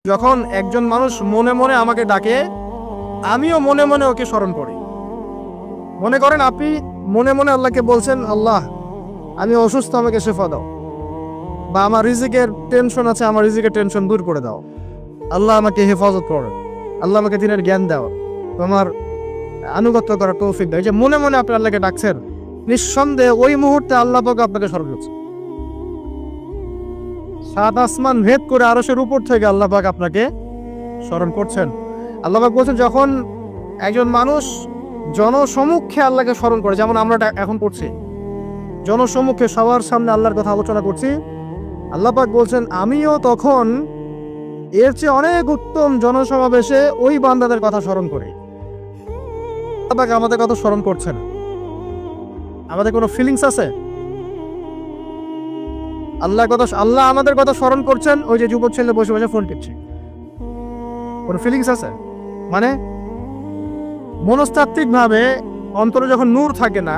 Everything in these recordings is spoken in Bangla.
যখন একজন মানুষ মনে মনে আমাকে ডাকে, আমিও মনে মনে ওকে স্মরণ করি। মনে করেন আপনি মনে মনে আল্লাহকে বলছেন, আল্লাহ আমি অসুস্থ, আমাকে শেফা দাও, বা আমার রিজিকের টেনশন আছে, আমার রিজিকের টেনশন দূর করে দাও, আল্লাহ আমাকে হেফাজত করো, আল্লাহ আমাকে দিনের জ্ঞান দাও, তোমার আনুগত্য করার তৌফিক দাও। এই যে মনে মনে আপনি আল্লাহকে ডাকছেন, নিঃসন্দেহে ওই মুহূর্তে আল্লাহ পাক আপনাকে স্মরণ করছে। সাত আসমান ভেদ করে আরশের উপর থেকে আল্লাহ পাক আপনাকে স্মরণ করছেন। আল্লাহ পাক বলছেন, যখন একজন মানুষ জনসমক্ষে আল্লাহকে স্মরণ করে, যেমন আমরা এখন করছি, জনসমক্ষে সবার সামনে আল্লাহর কথা আলোচনা করছি, আল্লাহ পাক বলছেন আমিও তখন এর চেয়ে অনেক উত্তম জনসমাবেশে ওই বান্দাদের কথা স্মরণ করি। আল্লাহ পাক আমাদের কথা স্মরণ করছেন, আমাদের কোনো ফিলিংস আছে? আল্লাহ আমাদের কথা স্মরণ করছেন, ওই যে যুবক ছেলে বসে বসে ফোন টিপছে, কোনো ফিলিংস আছে? মানে মনস্তাত্ত্বিক ভাবে অন্তরে যখন নূর থাকে না,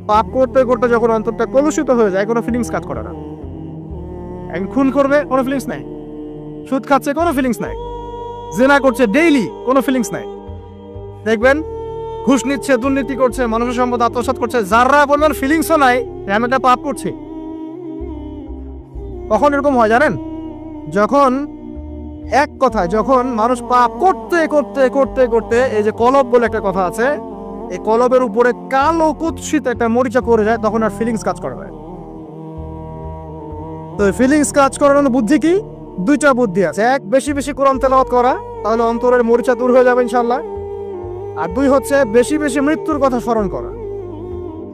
পাপ করতে করতে যখন অন্তরটা কলুষিত হয়ে যায়, কোনো ফিলিংস কাজ করে না। এখন খুন করবে, কোনো ফিলিংস নাই। সুদ খাচ্ছে, কোনো ফিলিংস নাই। জিনা করছে ডেইলি, কোনো ফিলিংস নাই। দেখবেন ঘুষ নিচ্ছে, দুর্নীতি করছে, মানুষের সম্পদ আত্মসাৎ করছে, যারা বলবেন ফিলিংসও নাই, আমি একটা পাপ করছি। কখন এরকম হয় জানেন? যখন এক কথায় যখন মানুষ পাপ করতে করতে করতে করতে, এই যে কলব বলে একটা কথা আছে, এই কলবের উপরে কালো কুৎসিত একটা মরিচা করে যায়, তখন আর ফিলিংস কাজ করে না। তো ফিলিংস কাজ করার বুদ্ধি কি? দুইটা বুদ্ধি আছে। এক, বেশি বেশি কোরআন তেলাওয়াত করা, তাহলে অন্তরের মরিচা দূর হয়ে যাবে ইনশাআল্লাহ। আর দুই হচ্ছে বেশি বেশি মৃত্যুর কথা স্মরণ করা,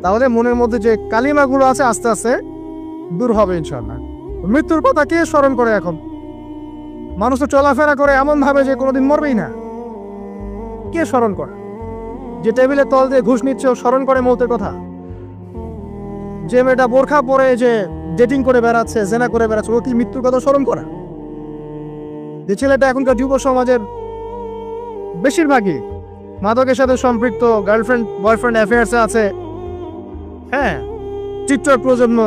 তাহলে মনের মধ্যে যে কালিমাগুলো আছে আস্তে আস্তে দূর হবে ইনশাআল্লাহ। মৃত্যুর কথা কে স্মরণ করে? এখন মানুষ তো চলাফেরা করে এমন ভাবে যে কোনোদিন মরবেই না। কে স্মরণ করে? যে টেবিলের তল দিয়ে ঘুষ নিচ্ছে, ও স্মরণ করে মৌতের কথা? যে মেয়েটা বোরখা পরে যে ডেটিং করে বেড়াচ্ছে, জেনা করে বেড়াচ্ছে, ও কি মৃত্যুর কথা স্মরণ করে? যে ছেলেটা এখনকার যুব সমাজের বেশিরভাগই মাদকের সাথে সম্পৃক্ত, গার্লফ্রেন্ড বয়ফ্রেন্ড অ্যাফেয়ার্সে আছে, হ্যাঁ, টিকটক প্রজন্ম,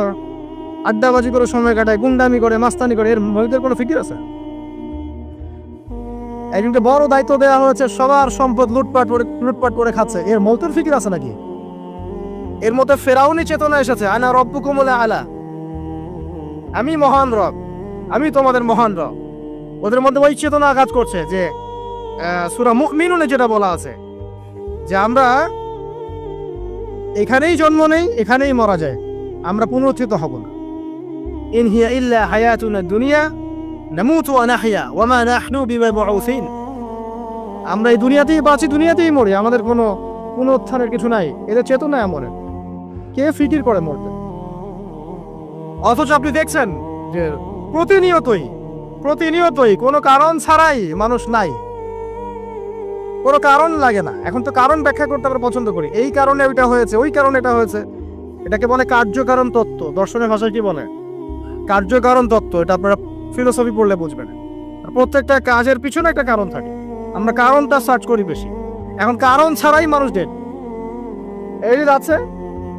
আড্ডাবাজি করে সময় কাটায়, গুন্ডামি করে, মাস্তানি করে, এর মধ্যে কোনো ফিকির আছে? একজনকে বড় দায়িত্ব দেওয়া হয়েছে, সবার সম্পদ লুটপাট করে খাচ্ছে, এর মৌতের ফিকির আছে নাকি? এর মধ্যে ফেরাউনি চেতনা এসেছে, আনা রব্বুকুমুল আলা, আমি মহান রব, আমি তোমাদের মহান রব। ওদের মধ্যে ওই চেতনা কাজ করছে যে সূরা মুমিনুনে যেটা বলা আছে, যে আমরা এখানেই জন্ম নেই, এখানেই মারা যায়, আমরা পুনরুত্থিত হব না। ইন হিয়া ইল্লা হায়াতুনা দুনিয়া নামুতু ওয়া নাহইয়া ওয়া মা নাহনু বিমাবউসিন। আমরা এই দুনিয়াতেই বাঁচি, দুনিয়াতেই মরি, আমাদের কোনো পুনরুত্থানের কিছু নাই। এদের চেতনা এমন, কে ফিকির করে মরতে? অথচ আপনি দেখছেন যে প্রতিনিয়তই কোনো কারণ ছাড়াই মানুষ নাই, কোনো কারণ লাগে না। এখন তো কারণ ব্যাখ্যা করতে আমরা পছন্দ করি, এই কারণে ওইটা হয়েছে, ওই কারণে এটা হয়েছে। এটাকে বলে কার্যকারণ তত্ত্ব। দর্শনের ভাষায় কি বলে? কার্যকারণ তত্ত্ব। এটা আপনারা ফিলোসফি পড়লে বুঝবেন। প্রত্যেকটা কাজের পিছনে একটা কারণ থাকে, আমরা কারণটা সার্চ করি বেশি। এখন কারণ ছাড়াই মানুষ ডেড। এই যে যাচ্ছে,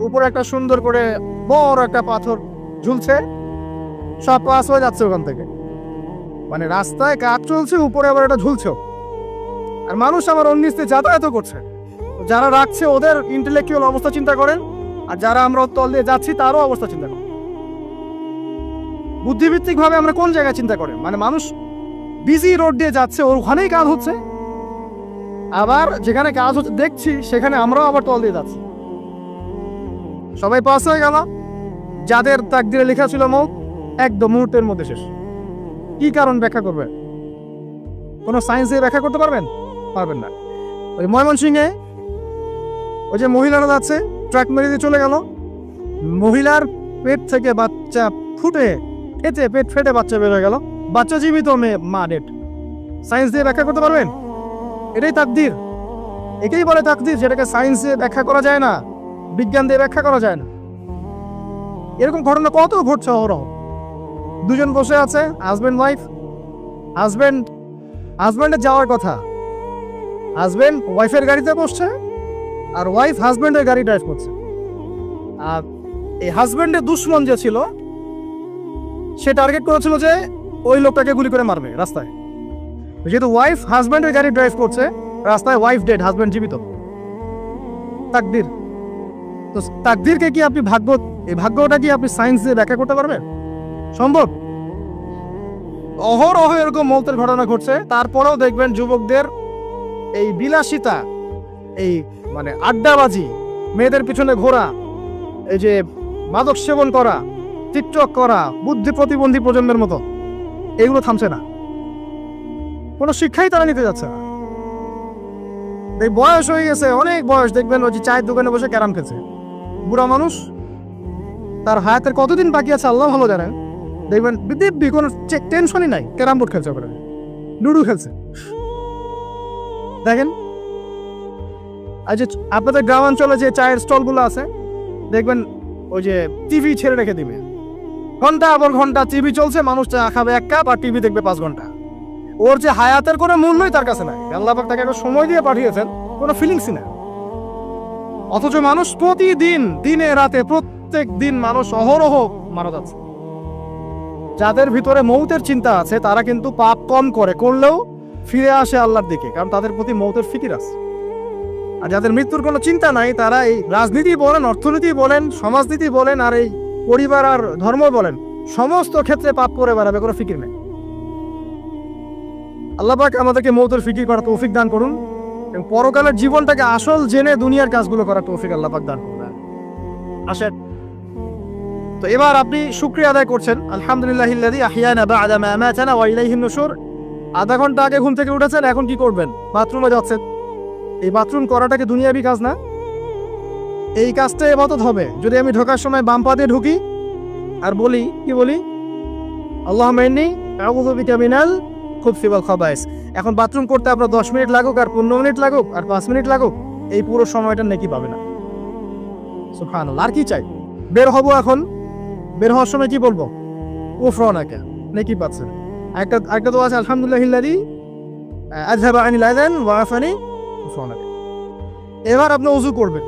উপরে একটা সুন্দর করে বড় একটা পাথর ঝুলছে, সব পাস হয়ে যাচ্ছে ওখান থেকে। মানে রাস্তায় কাজ চলছে, উপরে আবার এটা ঝুলছে, আর মানুষ আমার অন্যস্তে যাতায়াত করছে। যারা রাখছে ওদের ইন্টেলেকচুয়াল অবস্থা চিন্তা করেন, আর যারা আমরা তল দিয়ে যাচ্ছি তারও অবস্থা চিন্তা করেন। বুদ্ধিভিত্তিক ভাবে আমরা কোন জায়গায় চিন্তা করেন? মানে মানুষ বিজি রোড দিয়ে যাচ্ছে, ওখানেই কাজ হচ্ছে, আবার যেখানে কাজ হচ্ছে দেখছি সেখানে আমরাও আবার তল দিয়ে যাচ্ছি। সবাই পাস হয়ে গেল, যাদের তাকদিরে লেখা ছিল মৌত, একদম মুহূর্তের মধ্যে শেষ। কি কারণ ব্যাখ্যা করবে? কোনো সায়েন্স দিয়ে ব্যাখ্যা করতে পারবেন? পারবেন না। ওই ময়মনসিংহে ওই যে মহিলারা যাচ্ছে, ট্রাক মেরে দিয়ে চলে গেল, মহিলার পেট থেকে বাচ্চা পেট ফেটে বাচ্চা বের হয়ে গেল, বাচ্চা জীবিত, মা ডেড। সায়েন্স দিয়ে ব্যাখ্যা করতে পারবেন? এটাই তাকদির, একেই বলে তাকদির, যেটাকে সায়েন্স দিয়ে ব্যাখ্যা করা যায় না, বিজ্ঞান দিয়ে ব্যাখ্যা করা যায় না। এরকম ঘটনা কত ঘটছে অহরহ। দুজন বসে আছে, হাজব্যান্ড ওয়াইফ, হাজব্যান্ডের যাওয়ার কথা, হাজব্যান্ড ওয়াইফের গাড়িতে বসছে, আর ওয়াইফ হাজব্যান্ডের গাড়ি ড্রাইভ করছে। আর এই হাজব্যান্ডের দুশ্মন যে ছিল, সে টার্গেট করেছিল যে ওই লোকটাকে গুলি করে মারবে রাস্তায়। যেহেতু ওয়াইফ হাজব্যান্ডের গাড়ি ড্রাইভ করছে, রাস্তায় ওয়াইফ ডেড, হাজব্যান্ড জীবিত। তাকদির। তো তাকদিরকে কি আপনি এই ভাগ্যটা কি আপনি সায়েন্স দিয়ে ব্যাখ্যা করতে পারবেন? সম্ভব? অহরহ এরকম মৌতের ঘটনা ঘটছে, তারপরেও দেখবেন যুবকদের এই বিলাসিতা, এই মানে আড্ডাবাজি, মেয়েদের পিছনে ঘোরা, এই যে মাদক সেবন করা, টিকটক করা, বুদ্ধি প্রতিবন্ধী প্রজন্মের মতো, এগুলো থামছে না। কোনো শিক্ষাই তারা নিতে যাচ্ছে না। এই বয়স হয়ে গেছে, অনেক বয়স, দেখবেন ওই যে চায়ের দোকানে বসে ক্যারাম খেলছে, বুড়া মানুষ, তার হায়াতের কতদিন বাকি আছে আল্লাহ ভালো জানেন। দেখবেন দিব্যি কোনো টেনশনই নাই, ক্যারাম বোর্ড খেলছে, ওখানে লুডু খেলছে। দেখেন আজ আপনাদের গ্রামাঞ্চলে যে চায়ের স্টলগুলো আছে, দেখবেন ওই যে টিভি ছেড়ে রেখে দিবে, ঘন্টা আবার ঘন্টা টিভি চলছে, মানুষ চা খাবে 1 কাপ আর টিভি দেখবে 5 ঘন্টা। ওর যে হায়াতের কোনো মূল্যই তার কাছে নাই। আল্লাহ পাক তাকে একটা সময় দিয়ে পাঠিয়েছেন, কোনো ফিলিংসই না। অথচ মানুষ প্রতিদিন, দিনে রাতে, প্রত্যেক দিন মানুষ অহরহ মারা যাচ্ছে। যাদের ভিতরে মৌতের চিন্তা আছে তারা কিন্তু পাপ কম করলেও ফিরে আসে আল্লাহর দিকে, কারণ তাদের প্রতি মৌতের ফিকির আছে। আর যাদের মৃত্যুর কোনো চিন্তা নাই, তারা এই রাজনীতি বলেন, অর্থনীতি বলেন, সমাজনীতি বলেন, আর এই পরিবার আর ধর্ম বলেন, সমস্ত ক্ষেত্রে পাপ করে বেড়াবে, কোনো ফিকির নেই। আল্লাহ পাক আমাদেরকে মৌতের ফিকির করার তৌফিক দান করুন এবং পরকালের জীবনটাকে আসল জেনে দুনিয়ার কাজগুলো করার তৌফিক আল্লাহ পাক দান করুন। আসেন, তো এবার আপনি শুকরিয়া আদায় করছেন, আলহামদুলিল্লাহিল্লাযী আহইয়ানা বা'দা মা আমাতানা ওয়া ইলাইহিন নুশুর। আধা ঘন্টা আগে ঘুম থেকে উঠেছেন, এখন কি করবেন? বাথরুমে যাচ্ছেন। এই বাথরুম করাটা কি দুনিয়াবি কাজ না? এই কাজটা ইবাদত হবে যদি আমি ঢোকার সময় বাম পা দিয়ে ঢুকি আর বলি, কি বলি? আল্লাহুম্মা ইন্নী আউযু বিকা মিনাল খুবসি ওয়াল খাবায়েস। এখন বাথরুম করতে আপনার 10 মিনিট লাগুক আর 15 মিনিট লাগুক আর 5 মিনিট লাগুক, এই পুরো সময়টা নেকি পাবে না। সুবহানাল্লাহ। আর কি চাই? বের হব, এখন বের হওয়ার সময় কি বলবো? গুফরানাকা, নেকি পাচ্ছেন। একটা তো আছে, আলহামদুলিল্লাহিল্লাযী আযহাবা আনিল আযান ওয়া আফানি গুফরানাকা। এবার আপনি ওযু করবেন।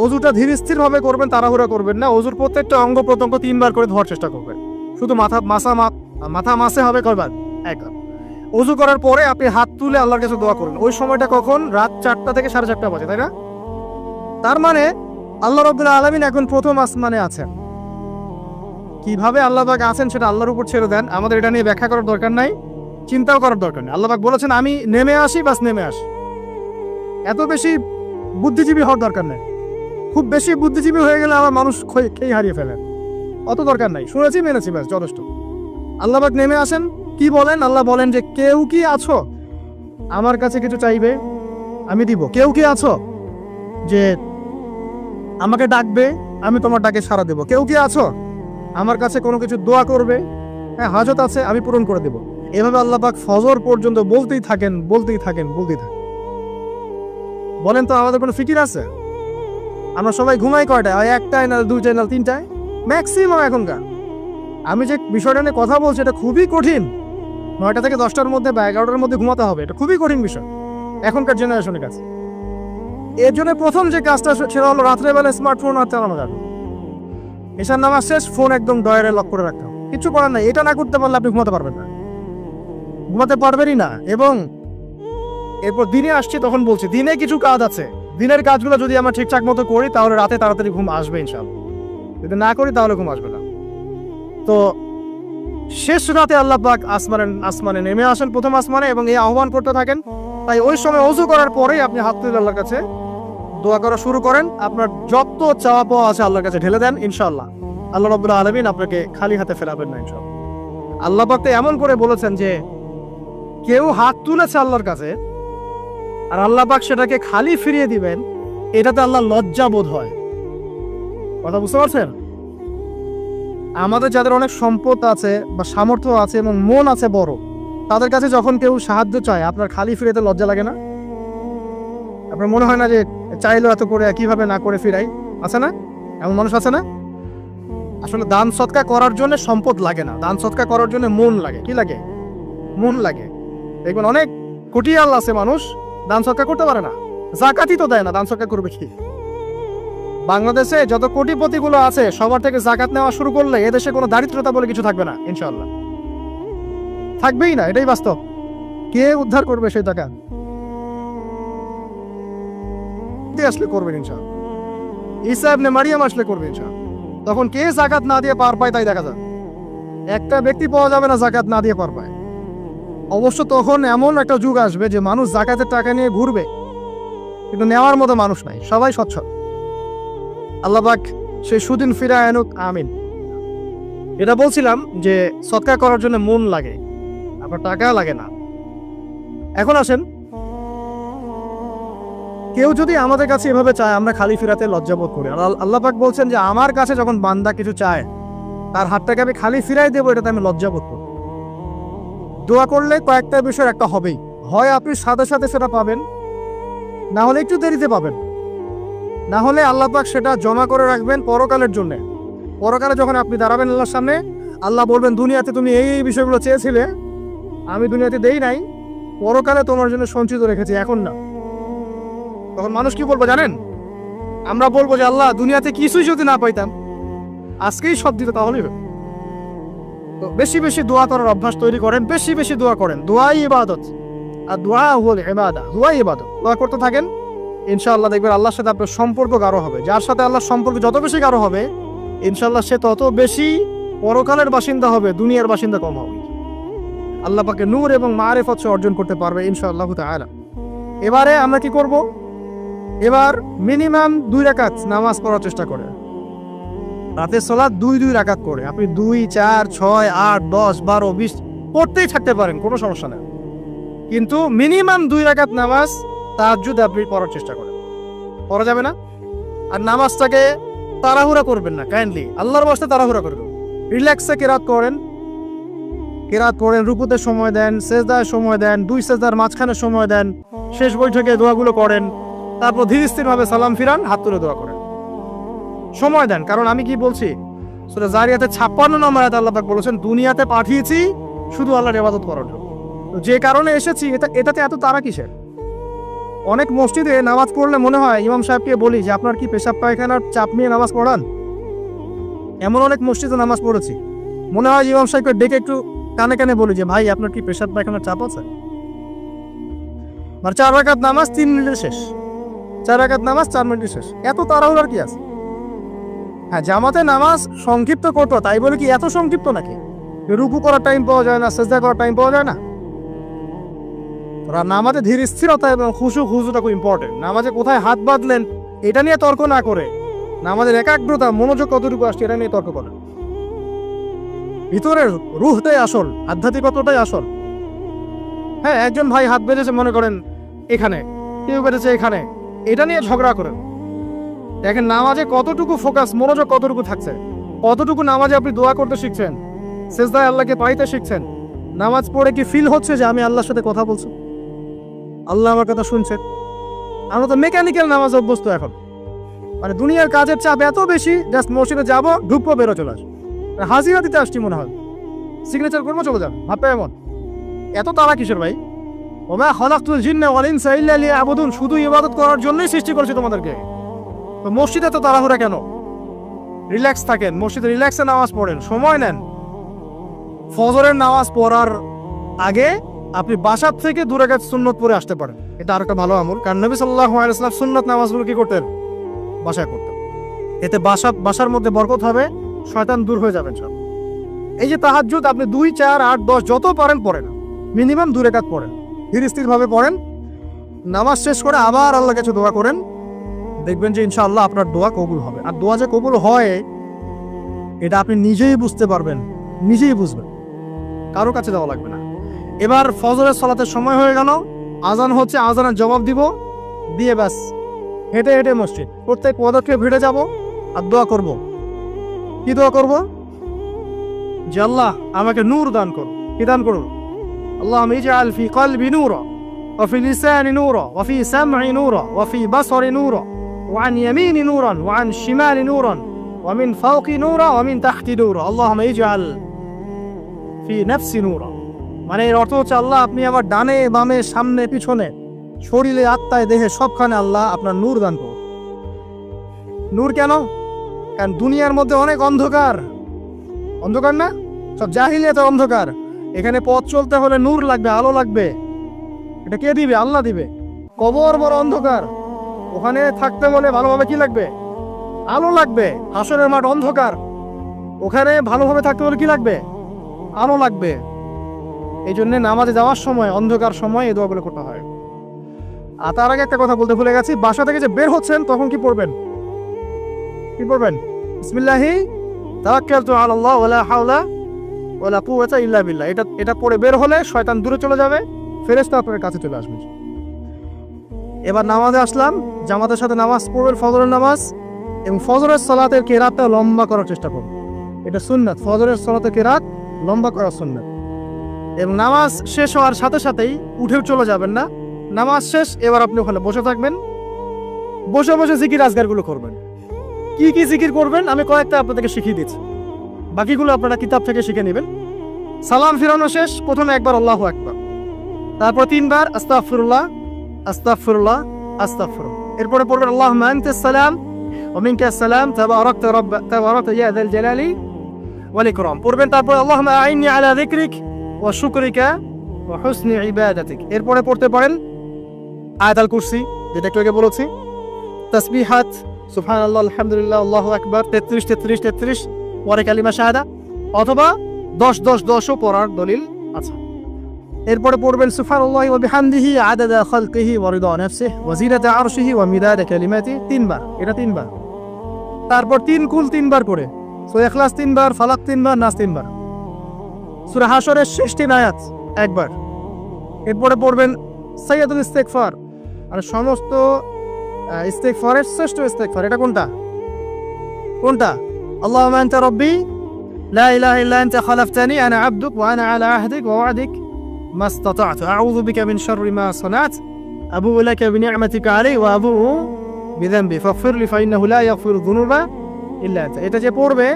ওযুটা ধীর স্থির ভাবে করবেন, তাড়াহুড়া করবেন না। ওযুর প্রত্যেকটা অঙ্গ প্রত্যঙ্গ 3 বার করে ধোয়ার চেষ্টা করবেন। শুধু মাথা মাসে হবে কয়বার? 1 বার। ওযু করার পরে আপনি হাত তুলে আল্লাহর কাছে দোয়া করুন। ওই সময়টা কখন? রাত 4টা থেকে 4:30 বাজে, তাই না? তার মানে আল্লাহ রাব্বুল আলামিন এখন প্রথম আসমানে আছেন। কিভাবে আল্লাহ পাক আছেন সেটা আল্লাহর উপর ছেড়ে দেন, আমাদের এটা নিয়ে ব্যাখ্যা করার দরকার নাই, চিন্তাও করার দরকার নেই। আল্লাহ পাক বলেছেন আমি নেমে আসি, বাস নেমে আসি। এত বেশি বুদ্ধিজীবী হওয়ার দরকার নেই। খুব বেশি বুদ্ধিজীবী হয়ে গেলে আমার মানুষ খেয়ে হারিয়ে ফেলেন, অত দরকার নাই। শুনেছি, মেনেছি, ব্যাস যথেষ্ট। আল্লাহ পাক নেমে আসেন, কি বলেন? আল্লাহ বলেন যে কেউ কি আছো আমার কাছে কিছু চাইবে, আমি দিব। কেউ কি আছো যে আমাকে ডাকবে, আমি তোমার ডাকে সাড়া দেব। কেউ কি আছো আমার কাছে কোনো কিছু দোয়া করবে, হ্যাঁ হাজত আছে, আমি পূরণ করে দেব। এভাবে আল্লাহ পাক ফজর পর্যন্ত বলতেই থাকেন। বলেন তো আমাদের কোনো ফিকির আছে? আমরা সবাই ঘুমাই কয়টায়? 1টায় না 2টায় না 3টায় ম্যাক্সিমাম এখনকার। আমি যে বিষয়টা নিয়ে কথা বলছি এটা খুবই কঠিন। 9টা থেকে 10টার মধ্যে বা 11টার মধ্যে ঘুমাতে হবে, এটা খুবই কঠিন বিষয় এখনকার জেনারেশনের কাছে। এর জন্য প্রথম যে কাজটা সেটা হলো রাত্রেবেলা স্মার্টফোন আর চালানো যাবে। এশার নামাজ শেষ, ফোন একদম ডয়ারে লক করে রাখতে হবে। কিছু করার নাই, এটা না করতে পারলে আপনি ঘুমাতে পারবেনই না। এবং এরপর দিনে আসছি, তখন বলছি দিনে কিছু কাজ আছে, দিনের কাজগুলো যদি আমরা ঠিকঠাক মতো করি তাহলে রাতে তাড়াতাড়ি ঘুম আসবে ইনশাআল্লাহ। যদি না করি তাহলে ঘুম আসবে না। তো শেষ রাতে আল্লাহ পাক আসমানে নেমে আসেন, প্রথম আসমানে, এবং এই আহ্বান করতে থাকেন। তাই ওই সময় ওযু করার পরেই আপনি হাত তুলে আল্লাহর কাছে দোয়া করা শুরু করেন। আপনার যত চাওয়া পাওয়া আছে আল্লাহর কাছে ঢেলে দেন, ইনশাআল্লাহ আল্লাহ রাব্বুল আলামিন আপনাকে খালি হাতে ফেরাবেন না ইনশাআল্লাহ। আল্লাহ পাক তো এমন করে বলেছেন যে কেউ হাত তুলেছে আল্লাহর কাছে আর আল্লাহ পাক সেটাকে খালি ফিরিয়ে দিবেন, এটাতে আল্লাহ লজ্জা বোধ হয়। কথা বুঝতে পারছেন? আমাদের যাদের অনেক সম্পদ আছে বা সামর্থ্য আছে এবং মন আছে বড়, তাদের কাছে যখন কেউ সাহায্য চায় আপনার খালি ফিরাতে লজ্জা লাগে না? আপনার মনে হয় না যে চাইলো এত করে কিভাবে না করে ফিরাই? আছে না এমন মানুষ? আছে না? আসলে দান সৎকা করার জন্য সম্পদ লাগে না, দান সৎকা করার জন্য মন লাগে। কি লাগে? মন লাগে। দেখবেন অনেক কোটিয়াল আছে মানুষ, দান সৎকা করতে পারে না, জাকাতই তো দেয় না, দান সৎকা করবে কি? বাংলাদেশে যত কোটিপতিগুলো আছে সবার থেকে জাকাত নেওয়া শুরু করলে এদেশে কোনো দারিদ্রতা বলে কিছু থাকবে না ইনশাআল্লাহ, থাকবেই না, এটাই বাস্তব। কে উদ্ধার করবে সেই টাকা? আসলে করবেন ইনশাআল্লাহ। ঈসা ইবনে মারিয়াম আসলে করবে ইনশাআল্লাহ। তখন কে যাকাত না দিয়ে পার পায় তাই দেখা যায়। একটা ব্যক্তি পাওয়া যাবে না যাকাত না দিয়ে পার পায়। অবশ্য তখন এমন একটা যুগ আসবে যে মানুষ যাকাতের টাকা নিয়ে ঘুরবে, কিন্তু নেওয়ার মতো মানুষ নাই, সবাই সচ্ছল। আল্লাহ পাক সেই সুদিন ফিরায় আনুক, আমিন। এটা বলছিলাম যে সদকা করার জন্য মন লাগে, আপনার টাকা লাগে না। এখন আসেন, কেউ যদি আমাদের কাছে এভাবে চায় আমরা খালি ফিরাতে লজ্জাবোধ করি। আল্লাহ পাক বলছেন যে আমার কাছে যখন বান্দা কিছু চায় তার হাতটাকে আমি খালি ফিরাই দেবো, এটাতে আমি লজ্জাবোধ করি। দোয়া করলে কয়েকটা বিষয় একটা হবেই, হয় আপনি সাথে সাথে সেটা পাবেন, না হলে একটু দেরিতে পাবেন, না হলে আল্লাহ পাক সেটা জমা করে রাখবেন পরকালের জন্য। পরকালে যখন আপনি দাঁড়াবেন আল্লাহর সামনে, আল্লাহ বলবেন দুনিয়াতে তুমি এই বিষয়গুলো চেয়েছিলে, আমি দুনিয়াতে দেই নাই, পরকালে তোমার জন্য সঞ্চিত রেখেছি, এখন না। তখন মানুষ কি বলবো জানেন? আমরা বলবো যে আল্লাহ দুনিয়াতে কিছুই যদি না পাইতাম, আজকেই সব দিত তাহলেই। তো বেশি বেশি দোয়া করার অভ্যাস তৈরি করেন, বেশি বেশি দোয়া করেন। দোয়াই ইবাদত, আর দোয়া হল ইবাদা, দোয়াই ইবাদত। দোয়া করতে থাকেন, ইনশাআল্লাহ দেখবেন আল্লাহর সাথে আপনার সম্পর্ক গাঢ় হবে। যার সাথে আল্লাহর সম্পর্ক যত বেশি গাঢ় হবে, ইনশাআল্লাহ সে তত বেশি পরকালের বাসিন্দা হবে, দুনিয়ার বাসিন্দা কম হবে। আল্লাহ পাকে নূর এবং মারিফত অর্জন করতে পারবে ইনশাআল্লাহ তাআলা। এবারে আমরা কি করব? এবার মিনিমাম 2 রাকাত নামাজ পড়ার চেষ্টা করে, রাতের সালাত 2 রাকাত করে। আপনি 2, 4, 6, 8, 10, 12, 20 পড়তেই থাকতে পারেন, কোনো সমস্যা নেই। কিন্তু মিনিমাম 2 রাকাত নামাজ তাহাজ্জুদ আপনি পড়ার চেষ্টা করেন। পড়া যাবে না? আর নামাজটাকে তাড়াহুড়া করবেন না, কাইন্ডলি আল্লাহর ওয়াস্তে তাড়াহুড়া করবেন। রিল্যাক্সে কেরাত করেন, রুকুতে সময় দেন, সেজদায় সময় দেন, 2 সেজদার মাঝখানে সময় দেন, শেষ বৈঠকে দোয়াগুলো করেন, তারপর ধীর স্থিরভাবে সালাম ফিরান, হাত তুলে দোয়া করেন, সময় দেন। কারণ আমি কি বলছি, সূরা জারিয়াতে 56 নম্বর আয়াতে আল্লাহ পাক বলেছেন দুনিয়াতে পাঠিয়েছি শুধু আল্লাহর ইবাদত করার জন্য। যে কারণে এসেছি, এটাতে এত তাড়া কিসের? অনেক মসজিদে নামাজ পড়লে মনে হয় ইমাম সাহেবকে বলি যে আপনার কি পেশাব পায়খানার চাপ নিয়ে নামাজ পড়ান? এমন অনেক মসজিদে নামাজ পড়েছি, মনে হয় ইমাম সাহেবকে ডেকে একটু কানে কানে বলি যে ভাই আপনার কি পেশাব পায়খানার চাপ আছে? আর 4 রাকাত নামাজ 3 মিনিটে শেষ, 4 রাকাত নামাজ 4 মিনিটে শেষ। এত তাড়াহুড়ার কি আছে? হ্যাঁ, জামাতে নামাজ সংক্ষিপ্ত করতো, তাই বলে কি এত সংক্ষিপ্ত নাকি? রুকু করার টাইম পাওয়া যায় না, সেজদা করার টাইম পাওয়া যায় না? নামাজে ধীর স্থিরতা এবং খুশুটা খুব ইম্পর্টেন্ট। নামাজে কোথায় হাত বাঁধলেন এটা নিয়ে তর্ক না করে, নামাজের একাগ্রতা, মনোযোগ কতটুকু আসছে এটা নিয়ে তর্ক করেন। ভিতরের রুহটাই আসল, আধ্যাত্মিকতাটাই আসল। হ্যাঁ, একজন ভাই হাত বেঁধেছে মনে করেন এখানে, কেউ বেঁধেছে এখানে, এটা নিয়ে ঝগড়া করেন। দেখেন নামাজে কতটুকু ফোকাস, মনোযোগ কতটুকু থাকছে, কতটুকু নামাজে আপনি দোয়া করতে শিখছেন, সেজদায় আল্লাহকে পাইতে শিখছেন। নামাজ পড়ে কি ফিল হচ্ছে যে আমি আল্লাহর সাথে কথা বলছি, আল্লাহ আমার কথা শুনছেন? আমরা তো মেকানিক্যাল নামাজ অভ্যস্ত এখন, মানে দুনিয়ার কাজের চাপ এত বেশি, জাস্ট মসজিদে যাবো, ঢুকবো, বেরো, চলে আসবো, হাজিরা দিতে আসছি মনে হয়, সিগনেচার করবো, চলে যাবো, ভাববে এমন। এত তাড়া কিসের ভাই? ওমা খালাকতুল জিন্না ওয়াল ইনসা ইল্লা লিয়াবুদুন, শুধু ইবাদত করার জন্যই সৃষ্টি করেছি তোমাদেরকে। তো মসজিদে তো তাড়াহুড়া কেন? রিল্যাক্স থাকেন, মসজিদে রিল্যাক্সে নামাজ পড়েন, সময় নেন। ফজরের নামাজ পড়ার আগে আপনি বাসার থেকে 2 রাকাত সুন্নত পড়ে আসতে পারেন, এটা আরেকটা ভালো আমল। কারণ নবী সাল্লাল্লাহু আলাইহি ওয়াসাল্লাম সুন্নত নামাজগুলো কি করতেন? বাসায় করতেন। এতে বাসার মধ্যে বরকত হবে, শয়তান দূর হয়ে যাবেন সব। এই যে তাহাজ্জুদ, আপনি 2, 4, 8, 10 যত পারেন পড়েন, মিনিমাম 2 রাকাত পড়েন, ধীর স্থিরভাবে পড়েন। নামাজ শেষ করে আবার আল্লাহর কাছে দোয়া করেন, দেখবেন যে ইনশাআল্লাহ আপনার দোয়া কবুল হবে। আর দোয়া যে কবুল হয় এটা আপনি নিজেই বুঝতে পারবেন, নিজেই বুঝবেন, কারো কাছে যাওয়া লাগবে না। এবার ফজরের সালাতের সময় হয়ে গেল, আজান হচ্ছে, আজানের জবাব দিব, দিয়ে ব্যাস হেঁটে হেঁটে মসজিদ, প্রত্যেক পদক্ষেপ হেঁটে যাব আর দোয়া করব। কি দোয়া করব? যে আল্লাহ আমাকে নূর দান করুন। কি দান করুন? আল্লাহুম্মা ইজআল ফি কলবি নূরা ওয়া ফি লিসানি নূরা ওয়া ফি সাম'i নূরা ওয়া ফি বাসরি নূরা ওয়া আন ইয়ামিনি নূরান ওয়া আন শিমালি নূরান ওয়া মিন ফাওকি নূরা ওয়া মিন তাহতি নূরা আল্লাহুম্মা ইজআল ফি নাফসি নূরা। মানে এর অর্থ হচ্ছে আল্লাহ আপনি আমার ডানে বামে সামনে পিছনে শরীরে আত্মায় দেহে সবখানে আল্লাহ আপনার নূর দান করুন। নূর কেন? কারণ দুনিয়ার মধ্যে অনেক অন্ধকার, অন্ধকার না? সব জাহিলিয়াতের অন্ধকার। এখানে পথ চলতে হলে নূর লাগবে, আলো লাগবে। এটা কে দিবে? আল্লাহ দিবে। কবর বড় অন্ধকার, ওখানে থাকতে হলে ভালোভাবে কি লাগবে? আলো লাগবে। হাসরের মাঠ অন্ধকার, ওখানে ভালোভাবে থাকতে হলে কি লাগবে? আলো লাগবে। এই জন্য নামাজে যাওয়ার সময়, অন্ধকার সময় এই দোয়াগুলো করতে হয়। আর তার আগে একটা কথা বলতে ভুলে গেছি, বাসা থেকে যে বের হচ্ছেন তখন কি পড়বেন? কি পড়বেন? বিসমিল্লাহি তাওয়াক্কালতু আলাল্লাহ ওয়ালা হাওলা ওয়ালা কুওয়াতা ইল্লা বিল্লাহ। এটা পড়ে বের হলে শয়তান দূরে চলে যাবে, ফেরেশতা আপনার কাছে চলে আসবে। এবার নামাজে আসলাম, জামাতের সাথে নামাজ পড়বেন, ফজরের নামাজ, এবং ফজরের সালাতের কেরাতটা লম্বা করার চেষ্টা করুন। এটা সুন্নাত, ফজরের সালাতের কেরাত লম্বা করা সুন্নাত। এবং নামাজ শেষ হওয়ার সাথে সাথেই উঠেও চলে যাবেন না। নামাজ শেষ, এবার আপনি ওখানে বসে থাকবেন, বসে বসে জিকির আজগারগুলো করবেন। কি কি জিকির করবেন আমি কয়েকটা আপনাদেরকে শিখিয়ে দিচ্ছি, বাকিগুলো আপনারা কিতাব থেকে শিখে নেবেন। সালাম ফিরানো শেষ, প্রথমে একবার আল্লাহু আকবার, তারপর 3 বার আস্তাগফিরুল্লাহ আস্তাগফিরুল্লাহ আস্তাগফিরুল্লাহ। এরপরে পড়বেন আল্লাহুম্মা আনতাস সালাম ওয়া মিনকাস সালাম তাবারাকতা ইয়া যাল জালালি ওয়াল ইকরাম পড়বেন। তারপর আল্লাহুম্মা আইন্নি আলা যিকরিক ওয়া শুকরিকা ওয়া হুসনি ইবাদাতিক। এরপরে পড়তে পারেন আয়াতুল কুরসি, যেটা একটু আগে বলেছি, তাসবিহাত সুবহানাল্লাহ আলহামদুলিল্লাহ আল্লাহু আকবার 33 পরে কালিমা শাহাদা, অথবা 10-10-10ও পড়ার দলিল আছে। এরপরে পড়বেন সুবহানাল্লাহি ওয়া বিহামদিহি আদাদা খালকিহি ওয়া রিদা নাফসিহি ওয়া জিনাতা আরশিহি ওয়া মিদাদা কালিমাতিহি 3 বার, এটা 3 বার। তারপর 3 কুল 3 বার করে, সূরা ইখলাস 3 বার, ফালাক 3 বার, নাস 3 বার, সূরা হাশরের শেষ 3 আয়াত একবার। এরপরে পড়বেন সাইয়্যিদুল ইস্তিগফার, আর সমস্ত ইস্তিগফারের শ্রেষ্ঠ ইস্তিগফার এটা কোনটা? আল্লাহুম্মা আনতা রাব্বি লা ইলাহা ইল্লা আনতা খালাকতানি আনা আবদুক ওয়া আনা আলা আহদিক ওয়া ওয়া'দিক মাস্তাতা'তু আউযু বিকা মিন শাররি মা সানা'তু আবু'ু লাকা বিনি'মাতিকা আলাইয়া ওয়া আবু'ু বিযানবি ফাগফির লি ফাইন্নাহু লা ইয়াগফিরু যুনুবা ইল্লা আনতা। এটা যে পড়বে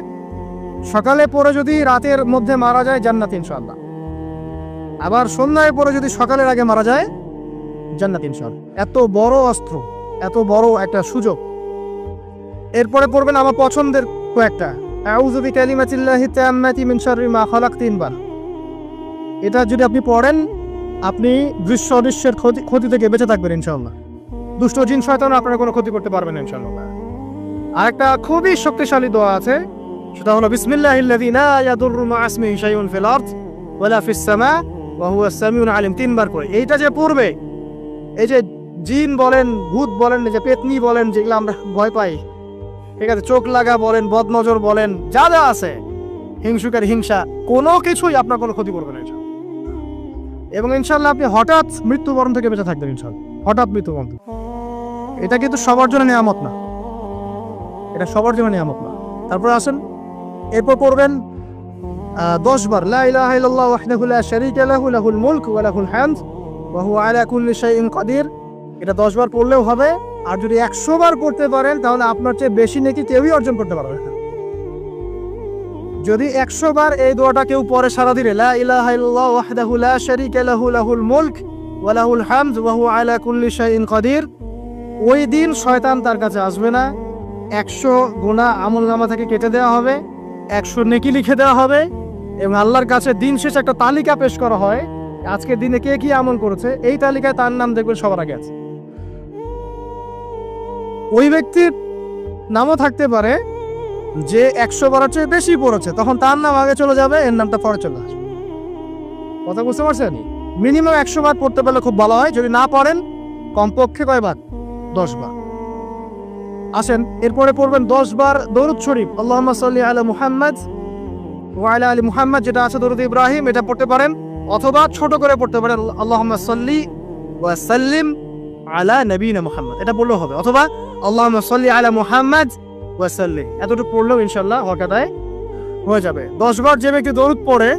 সকালে পড়ে যদি রাতের মধ্যে মারা যায় জান্নাত ইনশাআল্লাহ, আবার সন্ধ্যায় পড়ে যদি সকালের আগে মারা যায় জান্নাত ইনশাআল্লাহ। এত বড় অস্ত্র, এত বড় একটা সুযোগ। এরপরে পড়বেন আমার পছন্দের কয়েকটা, আউযু বিকালিমাতিল্লাহি তাম্মাতি মিন শাররি মা খালাক 3 বার। এটা যদি আপনি পড়েন আপনি দৃশ্য অদৃশ্যের ক্ষতি থেকে বেঁচে থাকবেন ইনশাআল্লাহ। দুষ্ট জিন শয়তান আপনার কোনো ক্ষতি করতে পারবে না ইনশাআল্লাহ। আরেকটা খুবই শক্তিশালী দোয়া আছে, সেটা হলো বিসমিল্লাহিল্লাযী লা ইয়াদুররু মা ইসমিহি শাইউন ফিল আরদ ওয়ালা ফিস সামা ওয়া হুয়াস সামিউল আলিম 3 বার করে। এইটা যে পড়বে, এই যে জিন বলেন, ভূত বলেন, যে পেতনি বলেন, যেগুলো আমরা ভয় পাই, ঠিক আছে, চোখ লাগা বলেন, বদনজর বলেন, যা যা আছে, হিংসুকের হিংসা, কোনো কিছুই আপনার কোনো ক্ষতি করবে না এবং ইনশাআল্লাহ আপনি হঠাৎ মৃত্যুবরণ থেকে বেঁচে থাকবেন ইনশাআল্লাহ। হঠাৎ মৃত্যুবরণ, এটা কিন্তু সবার জন্য নিয়ামত না, এটা সবার জন্য নিয়ামত না। তারপর আসেন, এরপর পড়বেন 10 বার লা ইলাহা ইল্লাল্লাহ ওয়াহদাহু লা শারীকা লাহু লাহুল মুলক ওয়া লাহুল হামদ ওয়া হুয়া আলা কুল্লি শাইইন কাদির। এটা 10 বার পড়লেও হবে, আর যদি 100 বার পড়তে পারেন তাহলে আপনার চেয়ে বেশি নেকি কেউই অর্জন করতে পারবে না। যদি 100 বার এই দোয়াটা কেউ পড়ে সারা দিনে, লা ইলাহা ইল্লাল্লাহ ওয়াহদাহু লা শারীকা লাহু লাহুল মুলক ওয়া লাহুল হামদ ওয়া হুয়া আলা কুল্লি শাইইন কাদির, ওই দিন শয়তান তার কাছে আসবে না। 100 গুনাহ আমলনামা থেকে কেটে দেওয়া হবে, 100 নেকি লিখে দেওয়া হবে, এবং আল্লাহর কাছে দিন শেষে একটা তালিকা পেশ করা হয়, আজকের দিনে কে কি আমল করেছে, এই তালিকায় তার নাম দেখবেন সবার আগে আছে। ওই ব্যক্তির নামও থাকতে পারে যে 100 বারের চেয়ে বেশি পড়েছে, তখন তার নাম আগে চলে যাবে, এর নামটা পরে চলে আসবে। কথা বুঝতে পারছেন? মিনিমাম 100 বার পড়তে পারলে খুব ভালো হয়, যদি না পড়েন কমপক্ষে কয়বার? 10 বার। আসেন, এরপরে পড়বেন 10 বার দরুদ শরীফ, আল্লাহুম্মা সাল্লি আলা মুহাম্মাদ ওয়া আলা আলি মুহাম্মাদ, যেটা আছে দরুদ ইব্রাহিম, এটা পড়তে পারেন, অথবা ছোট করে পড়তে পারেন আল্লাহুম্মা সাল্লি ওয়া সাল্লিম আলা নবিয়িনা মুহাম্মদ, এটা বললেও হবে, অথবা আল্লাহুম্মা সাল্লি আলা মুহাম্মাদ ওয়া সাল্লিম, এতটুকু পড়লেও ইনশাআল্লাহ ওয়াকাদায় হয়ে যাবে। 10 বার যে ব্যক্তি দরুদ পড়ে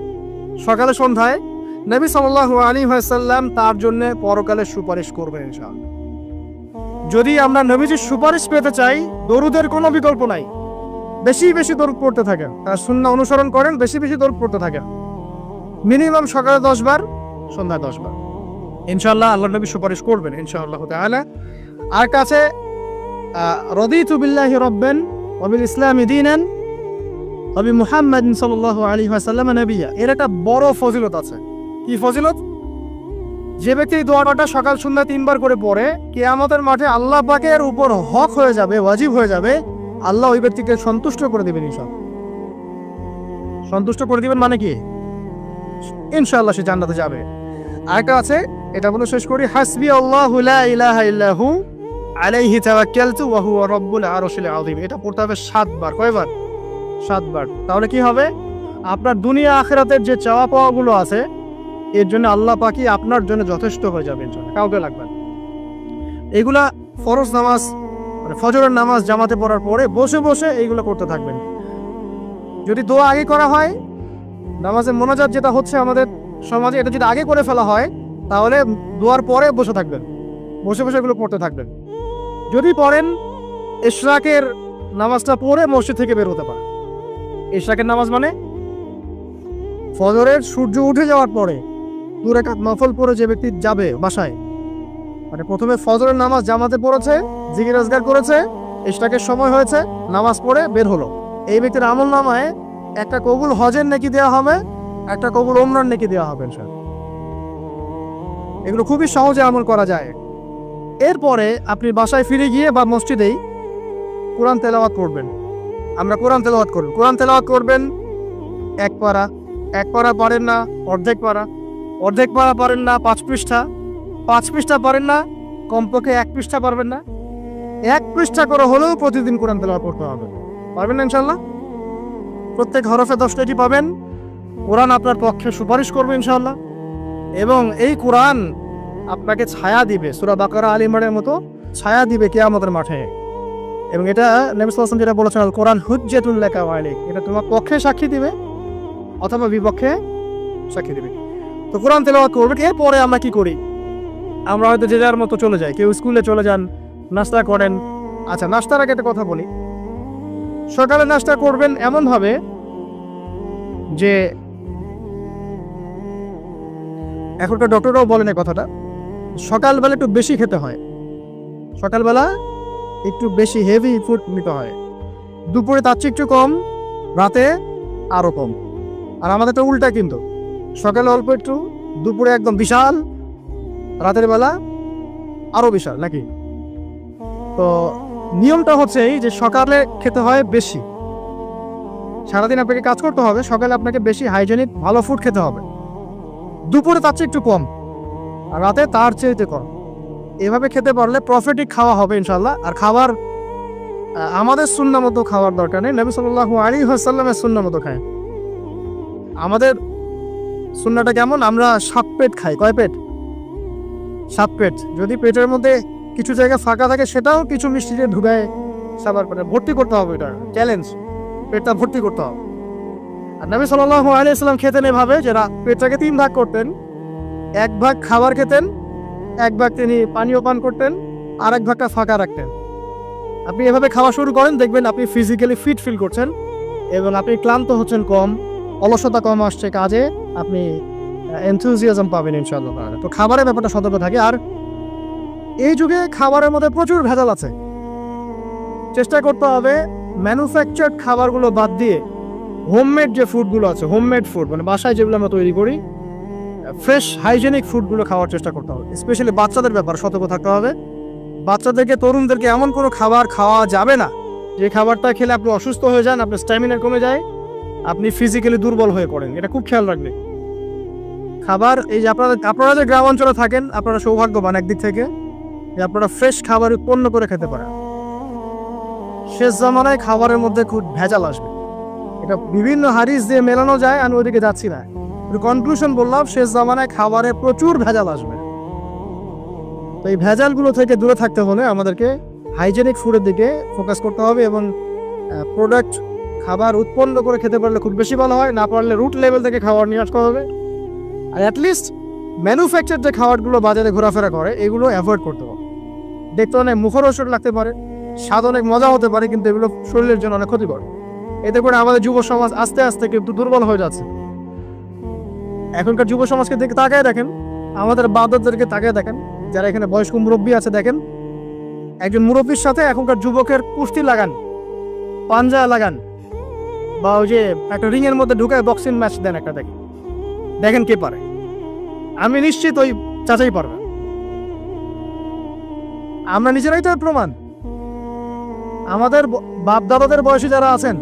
সকালে সন্ধ্যায়, নবী সাল্লাল্লাহু আলাইহি ওয়াসাল্লাম তার জন্য পরকালে সুপারিশ করবেন ইনশাআল্লাহ। যদি আমরা নবীজির সুপারিশ পেতে চাই, দরুদের কোনো বিকল্প নাই, বেশি বেশি দরুদ পড়তে থাকেন, তার সুন্নাহ অনুসরণ করেন, বেশি বেশি দরুদ পড়তে থাকেন, মিনিমাম সকালে 10 বার, সন্ধ্যায় 10 বার, ইনশাআল্লাহ আল্লাহর নবী সুপারিশ করবেন ইনশাআল্লাহ তাআলা। আর কাছে রাদিতু বিল্লাহি রাব্বান ওয়া বিল ইসলামি দীনান ওয়া বি মুহাম্মাদিন সাল্লাল্লাহু আলাইহি ওয়াসাল্লাম নবিয়্যা, এর একটা বড় ফজিলত আছে। কি ফজিলত? যে ব্যক্তি এই দোয়াটা সকাল সন্ধ্যা 3 বার করে পড়ে, কিয়ামতের মাঠে আল্লাহ পাকের উপর হক হয়ে যাবে, ওয়াজিব হয়ে যাবে, আল্লাহ ওই ব্যক্তিকে সন্তুষ্ট করে দিবেন ইনশাআল্লাহ। সন্তুষ্ট করে দিবেন মানে কি? ইনশাআল্লাহ সে জান্নাতে যাবে। আরেকটা আছে, এটা বলে শেষ করি, হাসবি আল্লাহু লা ইলাহা ইল্লাহু আলাইহি তাওয়াক্কালতু ওয়া হুয়া রাব্বুল আরশিল আযীম। এটা পড়তে হবে 7 বার। কয়বার? 7 বার। তাহলে কি হবে? আপনার দুনিয়া আখিরাতের যে চাওয়া পাওয়াগুলো আছে, এর জন্য আল্লাহ পাকই আপনার জন্য যথেষ্ট হয়ে যাবে ইনশাআল্লাহ, কাউকে লাগবে না। এগুলা ফরজ নামাজ মানে ফজরের নামাজ জামাতে পড়ার পরে বসে বসে এইগুলো করতে থাকবেন। যদি দোয়া আগে করা হয়, নামাজের মোনাজাত যেটা হচ্ছে আমাদের সমাজে, এটা যদি আগে করে ফেলা হয়, তাহলে দোয়ার পরে বসে থাকবেন, বসে বসে এগুলো পড়তে থাকবেন। যদি পড়েন, ইশরাকের নামাজটা পড়ে মসজিদ থেকে বের হতে পারে। ইশরাকের নামাজ মানে ফজরের সূর্য উঠে যাওয়ার পরে 2 রাকাত নফল পড়ে যে ব্যক্তি যাবে বাসায়, মানে প্রথমে ফজরের নামাজ জামাতে পড়েছে, জিকির আজকার করেছে, ইশরাকের সময় হয়েছে, নামাজ পড়ে বের হলো, এই ব্যক্তির আমলনামায় একটা কবুল হজের নেকি দেওয়া হবে, একটা কবুল ওমরার নেকি দেওয়া হবে ইনশাআল্লাহ। এগুলো খুবই সহজে আমল করা যায়। এরপরে আপনি বাসায় ফিরে গিয়ে বা মসজিদেই কোরআন তেলাওয়াত করবেন। আমরা কোরআন তেলাওয়াত করব, কোরআন তেলাওয়াত করবেন 1 পারা, 1 পারা পারেন না অর্ধেক পারা, অর্ধেক পারা পারেন না 5 পৃষ্ঠা, 5 পৃষ্ঠা পারেন না কমপক্ষে 1 পৃষ্ঠা পারবেন না, 1 পৃষ্ঠা করে হলেও প্রতিদিন কোরআন তেলাওয়াত করতে হবে। পারবেন না ইনশাআল্লাহ? প্রত্যেক হরফে 10টাটি পাবেন। কোরআন আপনার পক্ষে সুপারিশ করবে ইনশাআল্লাহ, এবং এই কোরআন আপনাকে ছায়া দিবে, সূরা বাকারা আল ইমরানের মতো ছায়া দিবে কিয়ামতের মাঠে। এবং এটা নবী সাল্লাল্লাহু আলাইহি ওয়াসাল্লাম যেটা বলেছেন, আল কোরআন হুজ্জাতুল লাকা ওয়া আলাইক, এটা তোমার পক্ষে সাক্ষী দিবে অথবা বিপক্ষে সাক্ষী দিবে। তো কোরআন তেলাওয়াত করবেন। এরপরে আমরা কি করি? আমরা হয়তো যে যার মতো চলে যাই, কেউ স্কুলে চলে যান, নাস্তা করেন। আচ্ছা, নাস্তার আগে একটা কথা বলি। সকালে নাস্তা করবেন এমনভাবে যে, এখনকার ডক্টররাও বলেন এই কথাটা, সকালবেলা একটু বেশি খেতে হয়, সকালবেলা একটু বেশি হেভি ফুড নিতে হয়, দুপুরে তার চেয়ে একটু কম, রাতে আরও কম। আর আমাদের তো উল্টা, কিন্তু সকালে অল্প একটু, দুপুরে একদম বিশাল, রাতের বেলা আরও বিশাল, নাকি? তো নিয়মটা হচ্ছে এই যে সকালে খেতে হয় বেশি, সারাদিন আপনাকে কাজ করতে হবে, সকালে আপনাকে বেশি হাইজেনিক ভালো ফুড খেতে হবে, দুপুরে তার চেয়ে একটু কম, আর রাতে তার চেয়ে কম। এভাবে খেতে পারলে প্রফিটিক খাওয়া হবে ইনশাল্লাহ। আর খাবার আমাদের সুন্নাহ মতো খাওয়ার দরকার নেই, নবী সাল্লাল্লাহু আলাইহি ওয়াসাল্লামের সুন্নাহ মতো খায়। আমাদের সুন্নাহটা কেমন? আমরা 7 পেট খাই। কয় পেট? 7 পেট। যদি পেটের মধ্যে কিছু জায়গা ফাঁকা থাকে, সেটাও কিছু মিষ্টি দিয়ে ঢুকায় সাবার করে ভর্তি করতে হবে। এটা চ্যালেঞ্জ, পেটটা ভর্তি করতে হবে। আর নবী সাল্লাল্লাহু আলাইহি ওয়াসাল্লাম খেতেন এভাবে যে পেটটাকে 3 ভাগ করতেন, 1 ভাগ খাবার খেতেন, 1 ভাগ তিনি পানীয় পান করতেন, আর 1 ভাগটা ফাঁকা রাখতেন। আপনি এভাবে খাওয়া শুরু করেন, দেখবেন আপনি ফিজিক্যালি ফিট ফিল করছেন এবং আপনি ক্লান্ত হচ্ছেন কম, অলসতা কম আসছে কাজে, আপনি এনথুজিয়াজম পাবেন ইনশাআল্লাহ। তো খাবারের ব্যাপারটা সতর্ক থাকে। আর এই যুগে খাবারের মধ্যে প্রচুর ভেজাল আছে, চেষ্টা করতে হবে ম্যানুফ্যাকচার্ড খাবারগুলো বাদ দিয়ে হোমমেড যে ফুডগুলো আছে, হোমমেড ফুড মানে বাসায় যেগুলো আমরা তৈরি করি, ফ্রেশ হাইজেনিক ফুডগুলো খাওয়ার চেষ্টা করতে হবে। স্পেশালি বাচ্চাদের ব্যাপারে সতর্ক থাকতে হবে। বাচ্চাদেরকে, তরুণদেরকে এমন কোনো খাবার খাওয়া যাবে না যে খাবারটা খেলে আপনি অসুস্থ হয়ে যান, আপনার স্ট্যামিনা কমে যায়, আপনি ফিজিক্যালি দুর্বল হয়ে পড়েন। এটা খুব খেয়াল রাখবেন। খাবার, এই যে আপনারা যে গ্রাম অঞ্চলে থাকেন, আপনারা সৌভাগ্যবান একদিক থেকে যে আপনারা ফ্রেশ খাবার উৎপন্ন করে খেতে পারেন। শেষ জামানায় খাবারের মধ্যে খুব ভেজাল আসবে, এটা বিভিন্ন হাদিস দিয়ে মেলানো যায়, আমি ওইদিকে যাচ্ছি না। কনক্লুশন বললাম, শেষ জামানায় খাবারে প্রচুর ভেজাল আসবে। তো এই ভেজালগুলো থেকে দূরে থাকতে হলে আমাদেরকে হাইজেনিক ফুডের দিকে ফোকাস করতে হবে এবং প্রোডাক্ট খাবার উৎপন্ন করে খেতে পারলে খুব বেশি ভালো হয়, না পারলে রুট লেভেল থেকে খাবার নিয়ে আসতে হবে। আর অ্যাটলিস্ট ম্যানুফ্যাকচার যে খাবারগুলো বাজারে ঘোরাফেরা করে, এগুলো অ্যাভয়েড করতে হবে। দেখতে অনেক মুখরোচক লাগতে পারে, স্বাদ অনেক মজা হতে পারে, কিন্তু এগুলো শরীরের জন্য অনেক ক্ষতিকর। এতে করে আমাদের যুব সমাজ আস্তে আস্তে কিন্তু দুর্বল হয়ে যাচ্ছে। এখনকার যুব সমাজকে দেখে তাকায় দেখেন, আমাদের বাদরদেরকে তাকায় দেখেন, যারা এখানে বয়স্ক মুরব্বী আছে, দেখেন একজন মুরব্বীর সাথে এখনকার যুবকের কুস্তি লাগান, পাঞ্জা লাগান, বা ওই যে একটা রিং এর মধ্যে ঢুকায় বক্সিং ম্যাচ দেন, একটা দেখেন কে পারে। আমি নিশ্চিত ওই চাচাই পারবে। আমরা নিজেরাই তো প্রমাণ। আমাদের বাপ দাদাদের বয়সী যারা আছেন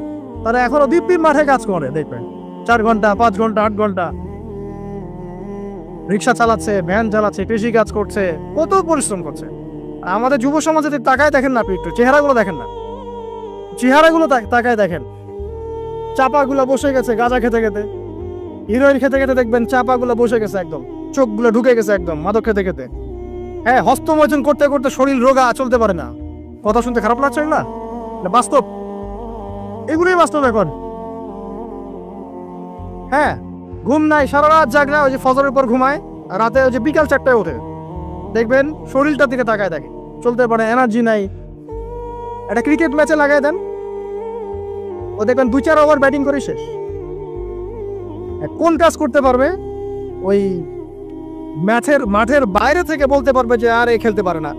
তারা এখনো দিব্যি মাঠে কাজ করে, দেখবেন 4 ঘন্টা 5 ঘন্টা 8 ঘন্টা রিক্সা চালাচ্ছে, ভ্যান চালাচ্ছে, কৃষি কাজ করছে, কত পরিশ্রম করছে। আমাদের যুব সমাজে তাকায় দেখেন না, আপনি একটু চেহারাগুলো দেখেন না, চেহারাগুলো তাকায় দেখেন। চাপাগুলো বসে গেছে গাঁজা খেতে খেতে, হিরোইন খেতে খেতে দেখবেন চাপাগুলো বসে গেছে একদম, চোখগুলো ঢুকে গেছে একদম মাদক খেতে খেতে। হ্যাঁ, হস্তমৈথুন করতে করতে শরীর রোগা, চলতে পারে না। কথা শুনতে খারাপ লাগছে না? বাস্তব, এগুলোই বাস্তব এখন। হ্যাঁ, ঘুম নাই, সারা রাত জাগনা, ওই যে ফজরের পর ঘুমায়, আর রাতে ওই যে বিকাল 4টায় ওঠে, দেখবেন শরীরটার দিকে তাকায় থাকে, চলতে পারে, এনার্জি নাই। একটা ক্রিকেট ম্যাচে লাগাই দেন, ও দেখবেন 2-4 ওভার ব্যাটিং করে শেষ। কোন কাজ করতে পারবে? ওই মাঠের বাইরে থেকে বলতে পারবে যে আর এ খেলতে পারে না,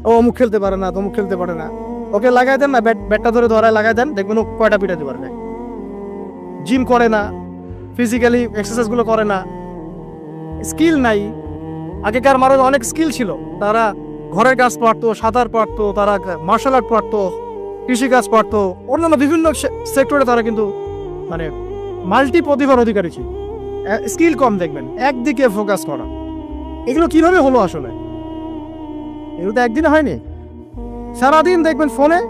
ও অমুক খেলতে পারে না, তমুক খেলতে পারে না। ওকে লাগাই দেন না, ব্যাটটা ধরে ধরায় লাগাই দেন, দেখবেন ও কয়টা পিটাতে পারবে। জিম করে না, ফিজিক্যালি এক্সারসাইজ গুলো করে না, স্কিল নাই। আগেকার মানুষ অনেক স্কিল ছিল, তারা ঘরের কাজ পারতো, সাঁতার পারতো, তারা মার্শাল আর্ট পারতো, কৃষিকাজ পারতো, অন্যান্য বিভিন্ন সেক্টরে তারা কিন্তু মানে মাল্টি প্রতিভার অধিকারী ছিল। স্কিল কম, দেখবেন একদিকে ফোকাস করা। এগুলো কিভাবে হলো আসলে? এগুলো তো একদিনে হয়নি। সারাদিন দেখবেন ফোনে,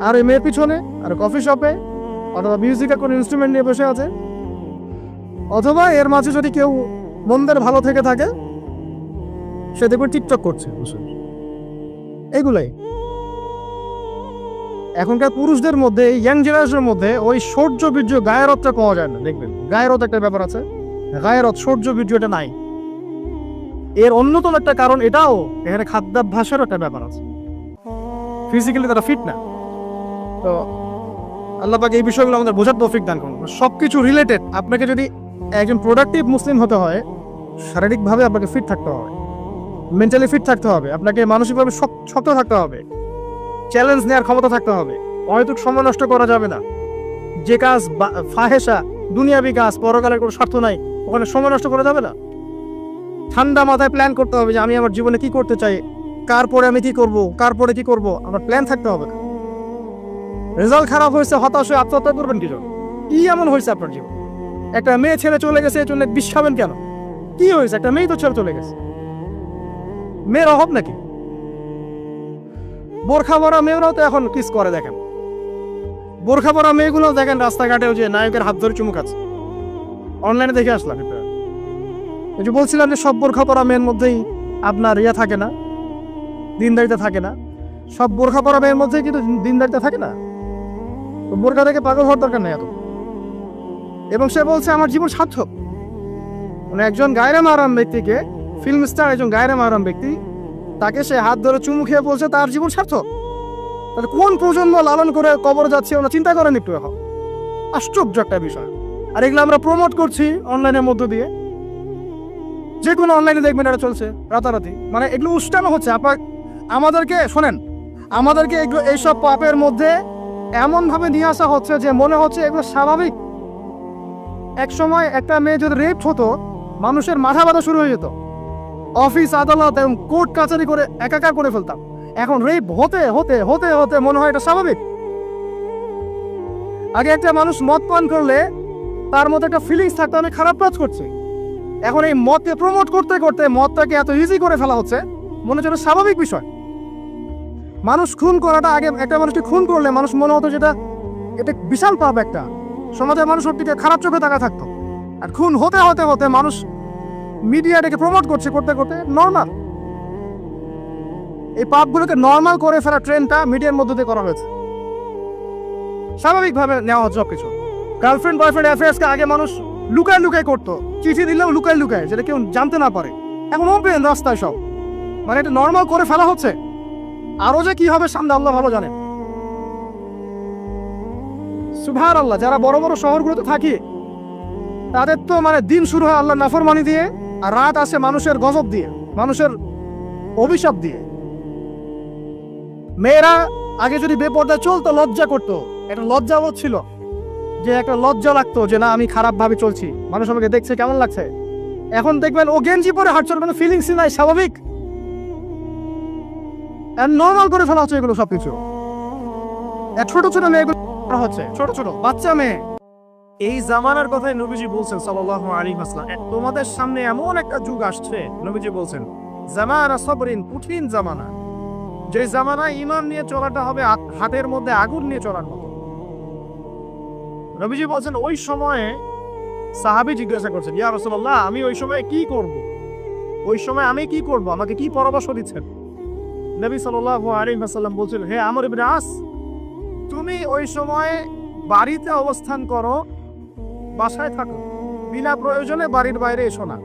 আর ওই মেয়ের পিছনে, আর কফি শপে, অথবা মিউজিকের কোনো ইনস্ট্রুমেন্ট নিয়ে বসে আছে, অথবা এর মাঝে যদি কেউ মন্দের ভালো থেকে থাকে সে দেখবেন টিকটক করছে। এগুলাই এখনকার পুরুষদের মধ্যে, ইয়াং জেনারেশনের মধ্যে ওই সৌর্য বীর্য গায়েরতটা পাওয়া যায় না। দেখবেন গায়েরত একটা ব্যাপার আছে, গায়েরত সৌর্য বীর্য এটা নাই। এর অন্যতম একটা কারণ এটাও, এখানে খাদ্যাভ্যাসেরও একটা ব্যাপার আছে, ফিজিক্যালি তারা ফিট না। তো আল্লাহ পাক এই বিষয়গুলো আমাদের বোঝার তৌফিক দান করুন। সবকিছু রিলেটেড। আপনাকে যদি একজন প্রোডাক্টিভ মুসলিম হতে হয়, শারীরিকভাবে আপনাকে ফিট থাকতে হবে, মেন্টালি ফিট থাকতে হবে, আপনাকে মানসিকভাবে শক্ত থাকতে হবে, চ্যালেঞ্জ নেওয়ার ক্ষমতা থাকতে হবে, অহেতুক সময় নষ্ট করা যাবে না। যে কাজ ফাহেসা, দুনিয়াবি কাজ, পরকালের কোনো স্বার্থ নাই, ওখানে সময় নষ্ট করা যাবে না। ঠান্ডা মাথায় প্ল্যান করতে হবে যে আমি আমার জীবনে কি করতে চাই, কার পরে আমি কি করব, কার পরে কি করব, আমার প্ল্যান থাকতে হবে। রেজাল্ট খারাপ হয়েছে, হতাশ হয়ে আত্মহত্যা করবেন কি জন্য? কি এমন হয়েছে আপনার জীবন? একটা মেয়ে ছেড়ে চলে গেছে, এর জন্য বিষ খাবেন কেন? কি হয়েছে? একটা মেয়ে তো ছেড়ে চলে গেছে, মেয়ের অভাব নাকি? বোরখা পরা মেয়েরাও তো এখন কিস করে, দেখেন বোরখা পরা মেয়েগুলো দেখেন রাস্তাঘাটে যে নায়কের হাত ধরে চুমু খাচ্ছে। অনলাইনে দেখে আসলাম। এই যে বলছিলাম যে সব বোরখা পরা মেয়ের মধ্যেই আপনার ইয়া থাকে না, দিনদারিতা থাকে না। সব বোরখা পরা মেয়ের মধ্যেই কিন্তু দিনদারিতা থাকে না। বোরখা থেকে পাগল হওয়ার দরকার নেই এত। এবং সে বলছে আমার জীবন সার্থক। মানে একজন গায়রে মাহরাম ব্যক্তিকে, ফিল্ম স্টার একজন গায়রে মাহরাম ব্যক্তি, তাকে সে হাত ধরে চুমু খেয়ে বলছে তার জীবন সার্থক। তাহলে কোন প্রজন্ম লালন করে কবরে যাচ্ছে ওরা চিন্তা করেন একটু। এখন আশ্চর্য একটা বিষয়। আর এগুলো আমরা প্রমোট করছি অনলাইনের মধ্য দিয়ে। যে কোনো অনলাইনে দেখবেন এটা চলছে রাতারাতি। মানে এগুলো উস্কানো হচ্ছে। আমাদেরকে শোনেন, আমাদেরকে এগুলো এইসব পাপের মধ্যে এমনভাবে নিয়ে আসা হচ্ছে যে মনে হচ্ছে এগুলো স্বাভাবিক। এক সময় একটা মেয়ে যদি রেপ হতো, মানুষের মাথা ব্যথা শুরু হয়ে যেত, অফিস আদালত এবং কোর্ট কাছারি করে একাকার করে ফেলতাম। এখন রেপ হতে হতে হতে হতে মনে হয় এটা স্বাভাবিক। আগে একটা মানুষ মদ পান করলে তার মধ্যে একটা ফিলিংস থাকতো আমি খারাপ কাজ করছি। এখন এই মদকে প্রমোট করতে করতে মদটাকে এত ইজি করে ফেলা হচ্ছে, মনে হচ্ছে স্বাভাবিক বিষয়। মানুষ খুন করাটা, আগে একটা মানুষকে খুন করলে মানুষ মনে হতো যেটা এটা বিশাল পাপ, একটা সমাজের মানুষ ওর দিকে খারাপ চোখে তাকা থাকতো। আর খুন হতে হতে হতে মানুষ মিডিয়াটাকে প্রমোট করছে, করতে করতে নর্মাল। এই পাপগুলোকে নর্মাল করে ফেলা ট্রেন্ডটা মিডিয়ার মধ্যে দিয়ে করা হয়েছে, স্বাভাবিকভাবে নেওয়া হচ্ছে সবকিছু। গার্লফ্রেন্ড বয়ফ্রেন্ড অ্যাফেয়ার্সকে আগে মানুষ লুকায় লুকায় করতো, চিঠি দিলেও লুকায় লুকায়, যেটা কেউ জানতে না পারে। এখন ওপেন রাস্তায় সব, মানে এটা নর্মাল করে ফেলা হচ্ছে। আরো যে কি হবে সামনে আল্লাহ ভালো জানেন। সুবহানাল্লাহ। যারা বড় বড় শহরগুলোতে থাকি তাদের তো মানে দিন শুরু হয় আল্লাহর নাফরমানি দিয়ে, আর রাত আসে মানুষের গজব দিয়ে, মানুষের অভিশাপ দিয়ে। মেয়েরা আগে যদি বেপর্দায় চলতো লজ্জা করতো, একটা লজ্জাবোধ ছিল, যে একটা লজ্জা লাগতো যে না আমি খারাপ ভাবে চলছি, মানুষ আমাকে দেখছে কেমন লাগছে। এখন দেখবেন ও গেঞ্জি পরে হাঁটছে, মানে ফিলিংস নাই, স্বাভাবিক নর্মাল করে ফেলা হচ্ছে এগুলো সবকিছু। ছোট ছোট মেয়েগুলো করা হচ্ছে, ছোট ছোট বাচ্চা মেয়ে। এই জামানার কথাই নবীজি বলছেন সাল্লাল্লাহু আলাইহি ওয়াসাল্লাম, তোমাদের সামনে এমন একটা যুগ আসছে, নবীজি বলছেন জামানা সবরিন, কঠিন জামানা, যে জামানায় ঈমান নিয়ে চলাটা হবে হাতের মধ্যে আগুন নিয়ে চলার মতো। নবীজি বলছেন ওই সময়ে সাহাবী জিজ্ঞাসা করছেন, ইয়া রাসূলুল্লাহ, আমি ওই সময় কি করব? ওই সময় আমি কি করব, আমাকে কি পরামর্শ দিচ্ছেন? নবী সাল্লাল্লাহু আলাইহি ওয়াসাল্লাম বলছেন, হে আমর ইবনে আস, তুমি ওই সময় বাড়িতে অবস্থান করো, বাসায় থাকো, বিনা প্রয়োজনে বাড়ির বাইরে এসো না।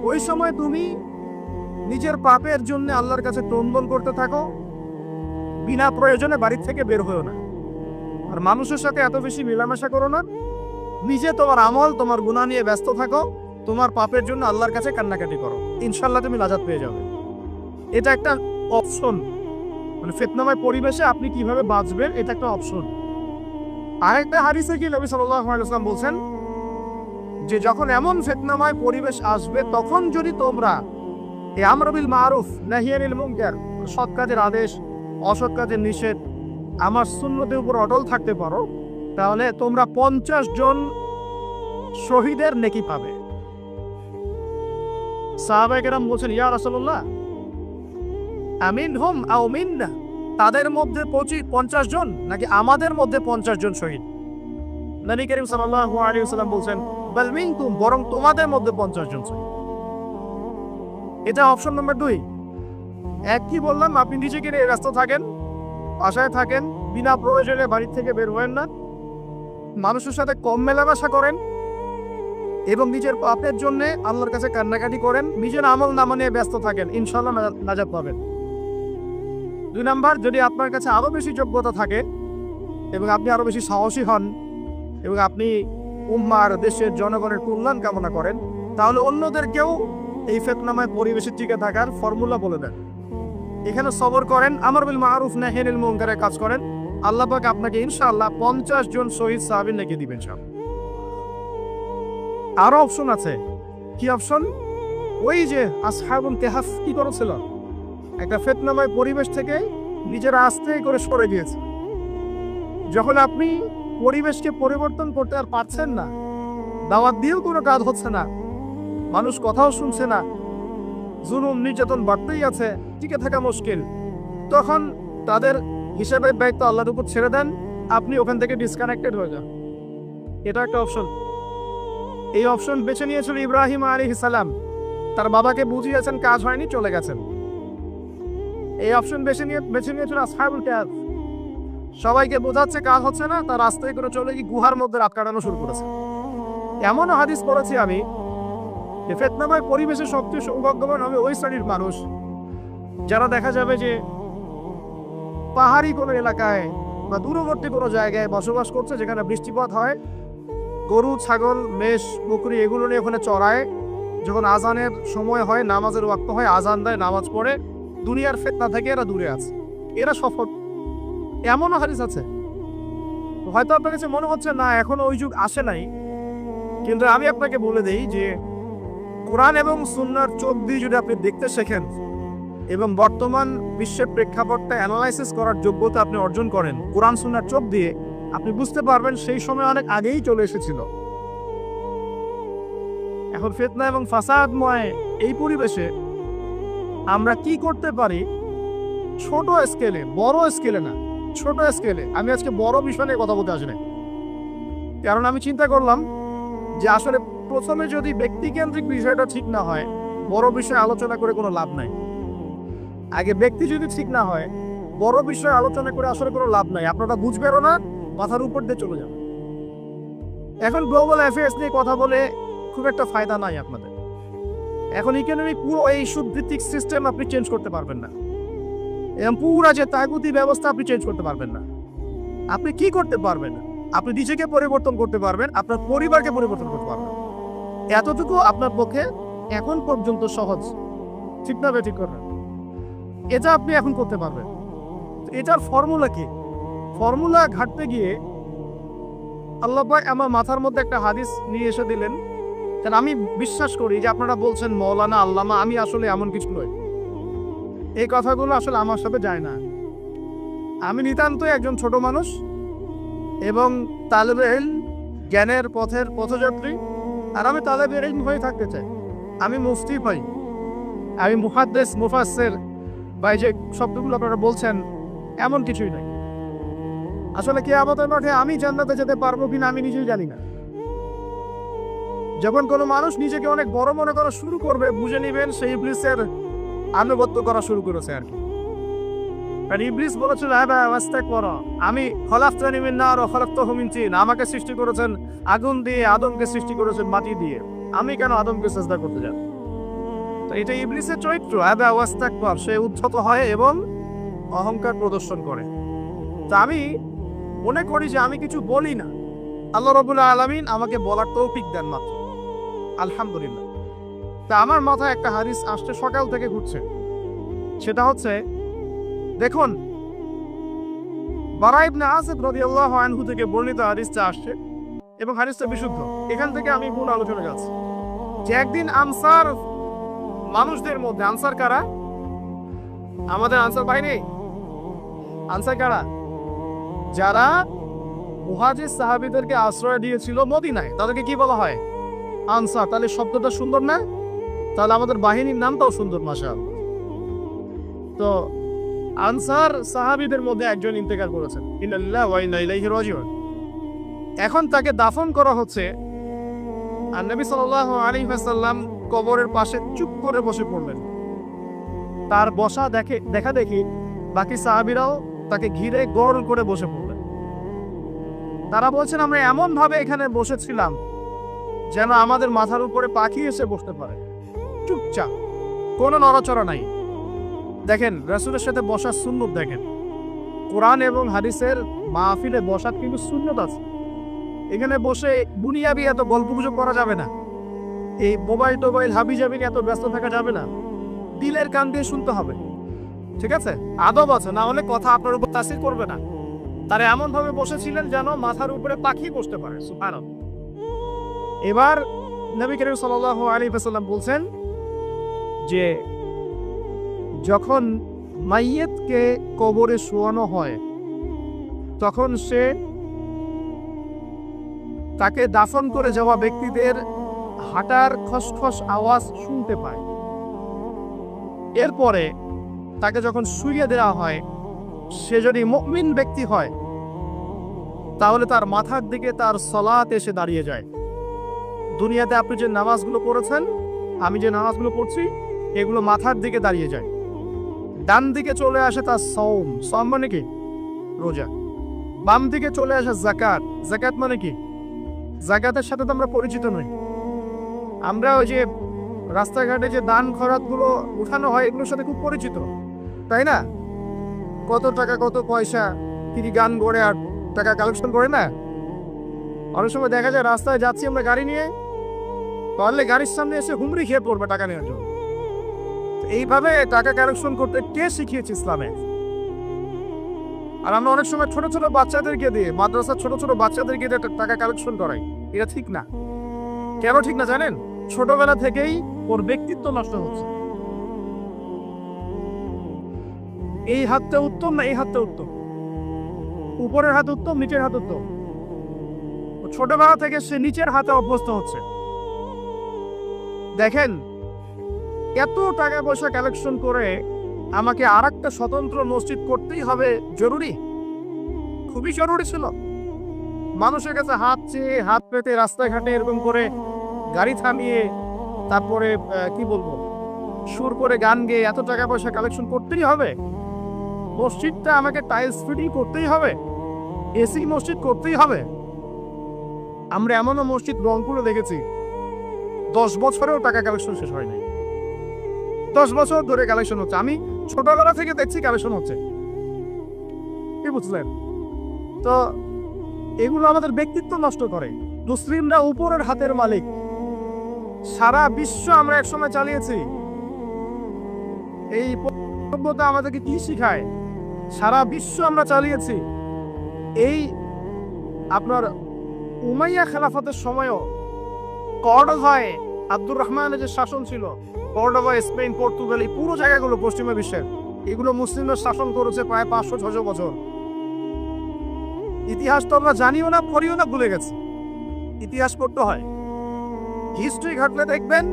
ওই সময় তুমি নিজের পাপের জন্য আল্লাহর কাছে ক্রন্দন করতে থাকো, বিনা প্রয়োজনে বাড়ি থেকে বের হয়েও না। আর মানুষের সাথে এত বেশি মেলামেশা করো না, নিজে তোমার আমল, তোমার গুনাহ নিয়ে ব্যস্ত থাকো, তোমার পাপের জন্য আল্লাহর কাছে কান্নাকাটি করো, ইনশাআল্লাহ তুমি নাজাত পেয়ে যাবে। এটা একটা অপশন, মানে ফিতনাময় পরিবেশে আপনি কিভাবে বাঁচবেন, এটা একটা অপশন। আরেকটা হাদিসে কি নবী সাল্লাল্লাহু আলাইহি ওয়াসাল্লাম বলছেন যে যখন এমন ফিতনাময় পরিবেশ আসবে, তখন যদি তোমরা এই আমর বিল মারুফ নাহি আনিল মুনকার, সৎ কাজের আদেশ, অসৎ কাজের নিষেধ, আমার সুন্নতের উপর অটল থাকতে পারো, তাহলে তোমরা 50 জন শহীদের নেকি পাবে। সাহাবায়ে কেরাম বলছেন, ইয়া রাসূলুল্লাহ, আমিনহুম আও মিন্না, তাদের মধ্যে 50 জন নাকি আমাদের মধ্যে 50 জন শহীদ? নবী করিম সাল্লাল্লাহু আলাইহি ওয়াসাল্লাম বলছেন, বাল মিনকুম, বরং তোমাদের মধ্যে 50 জন শহীদ। এটা অপশন নাম্বার 2। এক কি বললাম, আপনি নিজেকে নিয়ে ব্যস্ত থাকেন, আশায় থাকেন, বিনা প্রয়োজনে বাড়ি থেকে বের হবেন না, মানুষের সাথে কম মেলামেশা করেন এবং নিজের পাপের জন্য আল্লাহর কাছে কান্নাকাটি করেন, নিজের আমল নামা নিয়ে ব্যস্ত থাকেন, ইনশাআল্লাহ নাজাত পাবেন। 2 নাম্বার, যদি আপনার কাছে আরো বেশি যোগ্যতা থাকে এবং আপনি আরো বেশি সাহসী হন এবং আপনি উম্মার, দেশের জনগণের কল্যাণ কামনা করেন, তাহলে অন্যদেরকেও এই ফিতনাময় পরিবেশে টিকে থাকার ফর্মুলা বলে দেন। এখানে সবর করেন, আমর বিল মারুফ নাহি আনিল মুনকারের কাজ করেন, আল্লাহ পাক আপনাকে ইনশাআল্লাহ 50 জন শহীদ সাহাবী নেকি দিবেন সব। আরো অপশন আছে। কি অপশন? ওই যে আসহাবুল কাহফ কি করেছিল, একটা ফিতনাময় পরিবেশ থেকে নিজেরা আস্তে করে সরে গিয়েছে। যখন আপনি পরিবেশকে পরিবর্তন করতে আর পারছেন না, দাওয়াত দিয়েও কোনো কাজ হচ্ছে না, মানুষ কথাও শুনছে না, জুলুম নির্যাতন বাড়তেই আছে, টিকে থাকা মুশকিল, তখন তাদের হিসাবের দায়িত্ব আল্লাহর উপর ছেড়ে দেন, আপনি ওখান থেকে ডিসকানেক্টেড হয়ে যান। এটা একটা অপশন। এই অপশন বেছে নিয়েছিল ইব্রাহিম আলাইহিস সালাম, তার বাবাকে বুঝিয়েছেন, কাজ হয়নি, চলে গেছেন। এই অপশন বেছে নিয়েছিল আসহাবুল কাহফ, সবাইকে বোঝাচ্ছে কাজ হচ্ছে না, তার রাস্তায় করে চলে গিয়ে গুহার মধ্যে রাত কাটানো শুরু করেছে। এমনও হাদিস পড়েছি আমি, যে ফিতনাময় পরিবেশে সবচেয়ে সৌভাগ্যবান হবে ওই শ্রেণীর মানুষ যারা দেখা যাবে যে পাহাড়ি কোনো এলাকায় বা দূরবর্তী কোনো জায়গায় বসবাস করছে, যেখানে বৃষ্টিপাত হয়, গরু, ছাগল, মেষ, বকরি এগুলো নিয়ে ওখানে চড়ায়, যখন আজানের সময় হয়, নামাজের ওয়াক্ত হয়, আজান দেয়, নামাজ পড়ে, দুনিয়ার ফিতনা থেকে এরা দূরে আছে, এরা সফল। এমনও হাদিস আছে। হয়তো আপনার কাছে মনে হচ্ছে না এখনো ওই যুগ আসে নাই, কিন্তু আমি আপনাকে বলে দেই যে কোরআন এবং সুন্নাহর চোখ দিয়ে যদি আপনি দেখতে শেখেন এবং বর্তমান বিশ্বের প্রেক্ষাপটটা অ্যানালাইসিস করার যোগ্যতা আপনি অর্জন করেন কোরআন সুন্নাহর চোখ দিয়ে, আপনি বুঝতে পারবেন সেই সময় অনেক আগেই চলে এসেছিল। এখন ফিতনা এবং ফাসাদময় এই পরিবেশে আমরা কি করতে পারি, ছোট স্কেলে, বড় স্কেলে না, ছোট স্কেলে। আমি আজকে বড় বিষয় নিয়ে কথা বলতে আসি না, কারণ আমি চিন্তা করলাম যে আসলে প্রথমে যদি ব্যক্তিকেন্দ্রিক বিষয়টা ঠিক না হয়, বড় বিষয়ে আলোচনা করে কোনো লাভ নাই। আগে ব্যক্তি যদি ঠিক না হয়, বড় বিষয়ে আলোচনা করে আসলে কোনো লাভ নাই, আপনারা বুঝবেনও না, মাথার উপর দিয়ে চলে যাবে। এখন গ্লোবাল অ্যাফেয়ার্স নিয়ে কথা বলে খুব একটা ফায়দা নাই আপনাদের। এখন ইকোনমিক পুরো এই সুদভিত্তিক সিস্টেম আপনি চেঞ্জ করতে পারবেন না, এবং পুরা যে তাগুতি ব্যবস্থা আপনি চেঞ্জ করতে পারবেন না। আপনি কি করতে পারবেন? আপনি নিজেকে পরিবর্তন করতে পারবেন, আপনার পরিবারকে পরিবর্তন করতে পারবেন। এতটুকু আপনার পক্ষে এখন পর্যন্ত সহজ, ঠিক না? ঠিক করবেন, এটা আপনি এখন করতে পারবেন। এটার ফর্মুলা কি? ফর্মুলা ঘাটতে গিয়ে আল্লাহ পাক আমার মাথার মধ্যে একটা হাদিস নিয়ে এসে দিলেন, কারণ আমি বিশ্বাস করি যে আপনারা বলছেন মৌলানা আল্লামা, আমি আসলে এমন কিছু নই। এই কথাগুলো আসলে আমার সাথে যায় না। আমি নিতান্তই একজন ছোট মানুষ এবং তালেবে ইলম, জ্ঞানের পথের পথযাত্রী। আর আমি তালেবে ইলম হয়ে থাকতে চাই। আমি মুফতি পাই, আমি মুহাদ্দিস, মুফাসসির বা এই যে শব্দগুলো আপনারা বলছেন, এমন কিছুই নাই। আসলে কিয়ামতের মাঠে আমি জান্নাতে যেতে পারবো কিনা আমি নিজেই জানি না। যখন কোনো মানুষ নিজেকে অনেক বড় মনে করা শুরু করবে, বুঝে নিবেন সেই ইবলিসের আনুগত্য করা শুরু করেছে আর কি। আর ইবলিস বলেছিল, আমি খলাকতানি মিন নার ওয়া খলাকতাহু মিন তিন, আমাকে সৃষ্টি করেছেন আগুন দিয়ে, আদমকে সৃষ্টি করেছেন মাটি দিয়ে, আমি কেন আদমকে সিজদা করতে যাব? তো এটা ইবলিসের চরিত্র, আবা ওয়াস্তাকবার, সে উদ্ধত হয় এবং অহংকার প্রদর্শন করে। তা আমি মনে করি যে আমি কিছু বলি না, আল্লাহ রাব্বুল আলামিন আমাকে বলার তৌফিক দেন মাত্র, আলহামদুলিল্লাহ। তা আমার মাথায় একটা হাদিস আসছে, সকাল থেকে ঘুরছে। সেটা হচ্ছে, দেখুন, বারা ইবনে আযিব রাদিয়াল্লাহু আনহু থেকে বর্ণিত হাদিসটা আসছে এবং হাদিসটা বিশুদ্ধ। এখান থেকে আমি মূল আলোচনা যাচ্ছি যে একদিন আনসার মানুষদের মধ্যে, আনসার কারা? আমাদের আনসার বাহিনী। আনসার কারা? যারা মুহাজির সাহাবীদেরকে আশ্রয় দিয়েছিল মদিনায়, তাদেরকে কি বলা হয়? আনসার। তাহলে শব্দটা সুন্দর না? তাহলে আমাদের বাহিনীর নামটাও সুন্দর, মাশাআল্লাহ। তো আনসার সাহাবীদের মধ্যে একজন ইন্তেকাল করেছেন, ইন্না লিল্লাহি ওয়া ইন্না ইলাইহি রাজিউন। এখন তাকে দাফন করা হচ্ছে, আর নবী সাল্লাল্লাহু আলাইহি ওয়াসাল্লাম কবরের পাশে চুপ করে বসে পড়লেন। তার বসা দেখা দেখি বাকি সাহাবীরাও তাকে ঘিরে গোল করে বসে পড়লেন। তারা বলছেন, আমরা এমন ভাবে এখানে বসেছিলাম যেন আমাদের মাথার উপরে পাখি এসে বসতে পারে, চুপচাপ, কোনো নড়াচড়া নাই। দেখেন, রাসূলের সাথে বসার সুন্নত দেখেন। কোরআন এবং হাদিসের মাহফিলে বসার কিন্তু সুন্নত আছে। এখানে বসে বুনিয়াবি এত গল্পগুজব করা যাবে না, এই মোবাইল হাবিজাবি নিয়ে এত ব্যস্ত থাকা যাবে না, দিলের কান দিয়ে শুনতে হবে, ঠিক আছে? আদব আছে, না হলে কথা আপনার উপর তাসির করবে না। তারা এমন ভাবে বসেছিলেন যেন মাথার উপরে পাখি বসতে পারে, সুবহানাল্লাহ। এবার নবী করিম সাল্লাল্লাহু আলাইহি ওয়াসাল্লাম বলছেন যে যখন মাইয়েতকে কবরে শোয়ানো হয় তখন সে তাকে দাফন করে যাওয়া ব্যক্তিদের হাঁটার খসখস আওয়াজ শুনতে পায়। এরপরে তাকে যখন শুইয়ে দেওয়া হয়, সে যদি মুমিন ব্যক্তি হয় তাহলে তার মাথার দিকে তার সালাত এসে দাঁড়িয়ে যায়। দুনিয়াতে আপনি যে নামাজগুলো পড়েছেন, আমি যে নামাজগুলো পড়ছি, এগুলো মাথার দিকে দাঁড়িয়ে যায়। ডান দিকে চলে আসে তার সওম, সওম মানে কি? রোজা। বাম দিকে চলে আসে যাকাত, যাকাত মানে কি? যাকাতের সাথে তো আমরা পরিচিত নই। আমরা ওই যে রাস্তাঘাটে যে দান খয়রাতগুলো উঠানো হয়, এগুলোর সাথে খুব পরিচিত, তাই না? কত টাকা, কত পয়সা, কি গান করে আর টাকা কালেকশন করে না? অনেক সময় দেখা যায় রাস্তায় যাচ্ছি আমরা গাড়ি নিয়ে, পারলে গাড়ির সামনে এসে হুমড়ি খেয়ে পড়বে টাকা নেওয়ার জন্য। এইভাবে টাকা কালেকশন করতে কে শিখিয়েছে ইসলামে? আর আমরা অনেক সময় ছোট ছোট বাচ্চাদেরকে দিয়ে, মাদ্রাসার ছোট ছোট বাচ্চাদেরকে দিয়ে টাকা কালেকশন করাই। এটা ঠিক না। কেন ঠিক না জানেন? ছোটবেলা থেকেই ওর ব্যক্তিত্ব নষ্ট হচ্ছে। এই হাতটা উত্তম না এই হাতটা উত্তম? উপরের হাত উত্তম, নিচের হাত উত্তম? ছোটবেলা থেকে সে নিচের হাতে অভ্যস্ত হচ্ছে। দেখেন, এত টাকা পয়সা কালেকশন করে আমাকে আর একটা স্বতন্ত্র মসজিদ করতেই হবে জরুরি? খুবই জরুরি ছিল। মানুষের কাছে হাত চেয়ে, হাত পেতে, রাস্তাঘাটে এরকম করে গাড়ি থামিয়ে, তারপরে কি বলবো, সুর করে গান গেয়ে এত টাকা পয়সা কালেকশন করতেই হবে? মসজিদটা আমাকে টাইলস ফিটিং করতেই হবে? এসি মসজিদ করতেই হবে? আমরা এমনও মসজিদ রংপুরে দেখেছি 10 বছরেও টাকা কালেকশন শেষ হয় নাই। 10 বছর ধরে কালেকশন হচ্ছে। আমি ছোটবেলা থেকে দেখছি কালেকশন হচ্ছে, কি বুঝলেন? তো এগুলো আমাদের ব্যক্তিত্ব নষ্ট করে। মুসলিমরা উপরের হাতের মালিক। সারা বিশ্ব আমরা একসময় চালিয়েছি। এই সভ্যতা আমাদেরকে কি শিখায়? সারা বিশ্ব আমরা চালিয়েছি। এই আপনার উমাইয়া খেলাফতের সময়ও কর্ডোভায় আব্দুর রহমানের যে শাসন ছিল, কর্ডোভা, স্পেন, পর্তুগাল, এই পুরো জায়গাগুলো পশ্চিমা বিশ্বের, এগুলো মুসলিমরা শাসন করেছে প্রায় 500-600 বছর। ইতিহাস তো আমরা জানিও না, পড়িও না, ভুলে গেছি। ইতিহাস পড়তে হয়। হিস্ট্রি ঘাটলে দেখবেন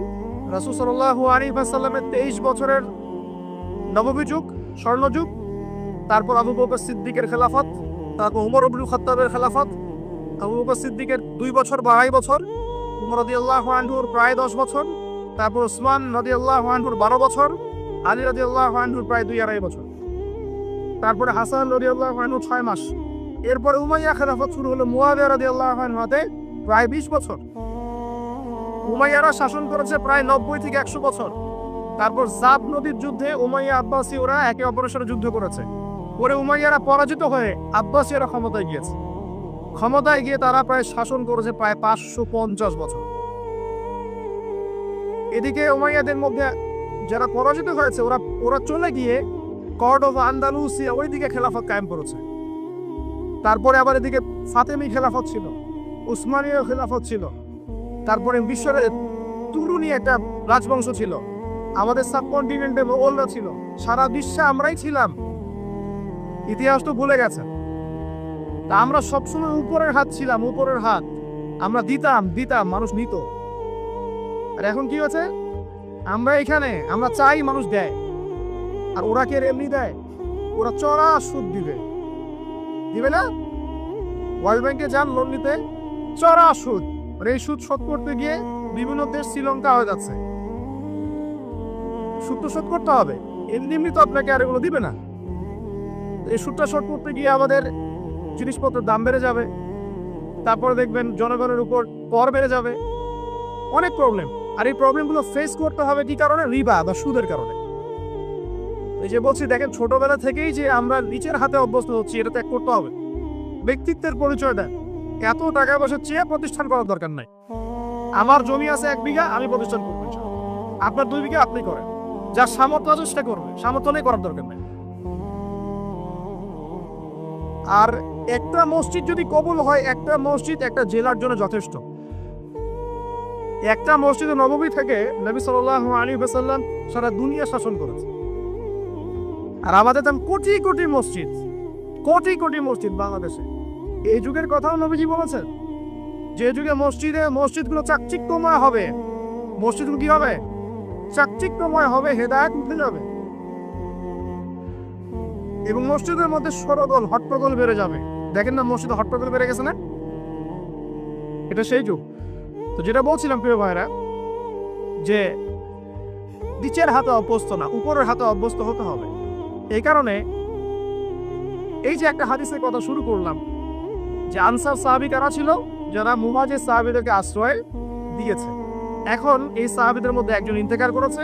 রাসূল সাল্লাল্লাহু আলাইহি ওয়াসাল্লামের 23 বছরের নববী যুগ, স্বর্ণযুগ, তারপর আবু বকর সিদ্দিকের খেলাফত, তারপর উমর ইবনে খাত্তাবের খেলাফত, আবু বকর সিদ্দিকের 2 বছর বা 2.5 বছর, উমর রাদিয়াল্লাহু আনহুর প্রায় 10 বছর, তারপর উসমান রাদিয়াল্লাহু আনহুর 12 বছর, আলী রাদিয়াল্লাহু আনহুর প্রায় 2-2.5 বছর, তারপরে হাসান রাদিয়াল্লাহু আনহু 6 মাস, এরপরে উমাইয়া খেলাফত শুরু হলো মুয়াবিয়া রাদিয়াল্লাহু আনহু হাতে প্রায় 20 বছর। উমাইয়ারা শাসন করেছে প্রায় 90 থেকে 100 বছর। তারপর জাব নদীর যুদ্ধে উমাইয়া আব্বাসী ওরা একে অপরের সাথে যুদ্ধ করেছে, পরে উমাইয়ারা পরাজিত হয়ে আব্বাসীরা ক্ষমতায় গিয়েছে। ক্ষমতায় গিয়ে তারা প্রায় শাসন করেছে প্রায় 550 বছর। এদিকে উমাইয়াদের মধ্যে যারা পরাজিত হয়েছে ওরা চলে গিয়ে কর্ডোভা, আন্দালুসিয়া, ওইদিকে খেলাফত কায়েম করেছে। তারপরে আবার এদিকে ফাতেমি খেলাফত ছিল, উসমানীয় খেলাফত ছিল, তারপরে মিশরে তুরুনি একটা রাজবংশ ছিল, আমাদের সাবকন্টিনেন্টে মোগলরা ছিল, সারা বিশ্বে আমরাই ছিলাম। ইতিহাস তো ভুলে গেছে। তা আমরা সবসময় উপরের হাত ছিলাম, উপরের হাত আমরা দিতাম, মানুষ নিত। আর এখন কি হচ্ছে, আমরা এখানে আমরা চাই, মানুষ দেয়। আর ওরা কে এমনি দেয়? ওরা চড়া সুদ দিবে না? ওয়ার্ল্ড ব্যাংকে যান লোন নিতে, চড়া সুদ। আর এই সুদ শোধ করতে গিয়ে বিভিন্ন দেশ শ্রীলঙ্কা হয়ে যাচ্ছে। সুদ তো শোধ করতে হবে, এমনি তো আপনাকে আর এগুলো দিবে না। এই সুদটা শোধ করতে গিয়ে আমাদের জিনিসপত্রের দাম বেড়ে যাবে, তারপরে দেখবেন জনগণের উপর কর বেড়ে যাবে, অনেক প্রবলেম। আর এই প্রবলেমগুলো ফেস করতে হবে কি কারণে? রিবা বা সুদের কারণে। এই যে বলছি, দেখেন ছোটবেলা থেকেই যে আমরা নিচের হাতে অভ্যস্ত হচ্ছি, এটা ত্যাগ করতে হবে। ব্যক্তিত্বের পরিচয় দেয়। এত টাকা পয়সা চেয়ে প্রতিষ্ঠান করার দরকার নাই। আমার জমি আছে 1 বিঘা, আমি প্রতিষ্ঠান করবো। আপনার 2 বিঘা আপনি করেন, যার সামর্থ্য আছে সেটা করবে, সামর্থ্য নেই করার দরকার নাই। আর একটা মসজিদ যদি কবুল হয়, একটা মসজিদ একটা জেলার জন্য যথেষ্ট। একটা মসজিদে নববী থেকে নবী সাল্লাল্লাহু আলাইহি ওয়াসাল্লাম সারা দুনিয়া শাসন করেছে। আর আমাদের তো কোটি কোটি মসজিদ বাংলাদেশে। এই যুগের কথাও নবীজি বলেছেন, যে যুগে মসজিদগুলো চাকচিক্যময় হবে, মসজিদগুলো কি হবে? চাকচিক্যময় হবে, হেদায়েত উঠে যাবে, এবং মসজিদের মধ্যে সরগোল হট্টগোল বেড়ে যাবে। দেখেন না মসজিদে হট্টগোল বেড়ে গেছে না? এটা সেই যুগ। তো যেটা বলছিলাম প্রিয় ভাইরা, যে নিচের হাতে অভ্যস্ত না, উপরের হাতে অভ্যস্ত হতে হবে। এই কারণে এই যে একটা হাদিসের কথা শুরু করলাম, যে আনসার সাহাবী কারা ছিল, যারা মুহাজির সাহাবীদেরকে আশ্রয় দিয়েছে। এখন এই সাহাবীদের মধ্যে একজন ইন্তেকাল করেছে,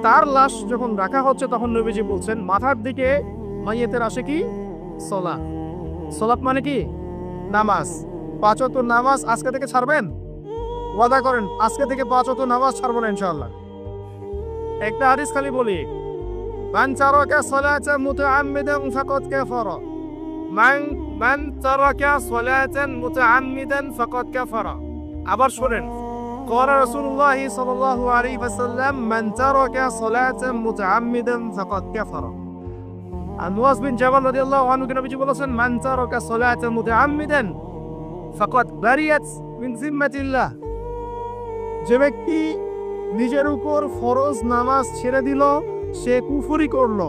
তার লাশ যখন রাখা হচ্ছে তখন নবীজি বলছেন, মাথার দিকে মাইয়েতের আসে কি? সালাত। সালাত মানে কি? নামাজ। 5 ওয়াক্ত নামাজ আজকে থেকে ছাড়বেন? ওয়াদা করেন আজকে থেকে 5 ওয়াক্ত নামাজ ছাড়বো না ইনশাআল্লাহ। একটা হাদিস খালি বলি, মান তারাকা সালাতান মুতাআম্মিদান ফাকাদ কাফারা। মান তারাকা সালাতান মুতাআম্মিদান ফাকাদ কাফারা। আবার শুনেন, قال رسول الله صلى الله عليه وسلم من ترك صلاة متعمدا فقد كفر. عن معاذ بن جبل رضي الله عنه নবীজি বলেছেন, من ترك صلاة متعمدا فقد برئت من ذمة الله. যে ব্যক্তি নিজের উপর ফরজ নামাজ ছেড়ে দিল, সে কুফরি করলো।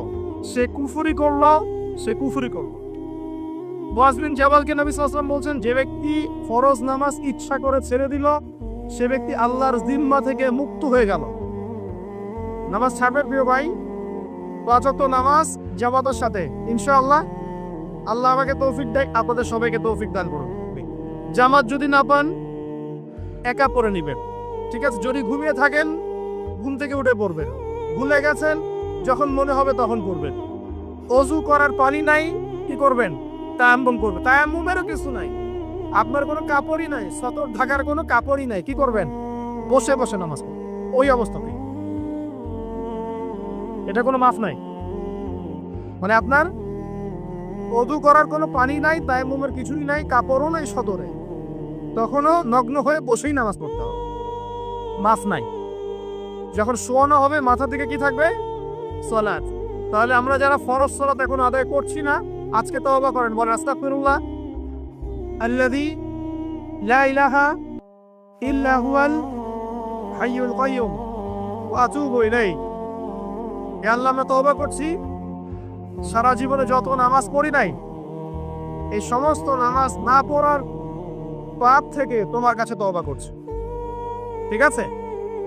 মুআজ বিন জাবালকে নবী সাল্লাল্লাহু আলাইহি ওয়াসাল্লাম বলছেন, যে ব্যক্তি ফরজ নামাজ ইচ্ছা করে ছেড়ে দিল, সে ব্যক্তি আল্লাহর জিম্মা থেকে মুক্ত হয়ে গেল। নামাজ ছাড়বেন প্রিয় ভাই, 5 ওয়াক্ত নামাজ জামাতের সাথে ইনশাআল্লাহ। আল্লাহ আমাকে তৌফিক দেয়, আপনাদের সবাইকে তৌফিক দান করুন। জামাত যদি না পান, একা পড়ে নেবেন, ঠিক আছে? যদি ঘুমিয়ে থাকেন, ঘুম থেকে উঠে পড়বেন। ভুলে গেছেন, যখন মনে হবে তখন পড়বেন। অজু করার পানি নাই, কি করবেন? তায়াম্মুম করবেন। তায়াম্মুমেরও কিছু নাই, আপনার কোনো কাপড়ই নাই, সতর ঢাকার কোনো কাপড়ই নাই, কি করবেন? বসে বসে নামাজ পড়বেন, ওই অবস্থাতেই। এটা কোনো মাফ নাই। মানে আপনার ওযু করার কোনো পানি নাই, তায়াম্মুমের কিছুই নাই, কাপড়ও নাই সদরে, তখনও নগ্ন হয়ে বসেই নামাজ পড়তে হবে। মাফ নাই। যখন শোয়ানো হবে মাথার দিকে কি থাকবে? সালাত। তাহলে আমরা যারা ফরজ সালাত এখন আদায় করছি না, আজকে তওবা করেন, বলেন আস্তাগফিরুল্লাহ আল্লাযী লা ইলাহা ইল্লা হুয়াল হাইয়ুল কাইয়্যুম ওয়া আতুবু ইলাইহি। হে আল্লাহ, আমরা তওবা করছি, সারা জীবনে যত নামাজ পড়ি নাই, এই সমস্ত নামাজ না পড়ার পাপ থেকে তোমার কাছে তওবা করছি। ঠিক আছে,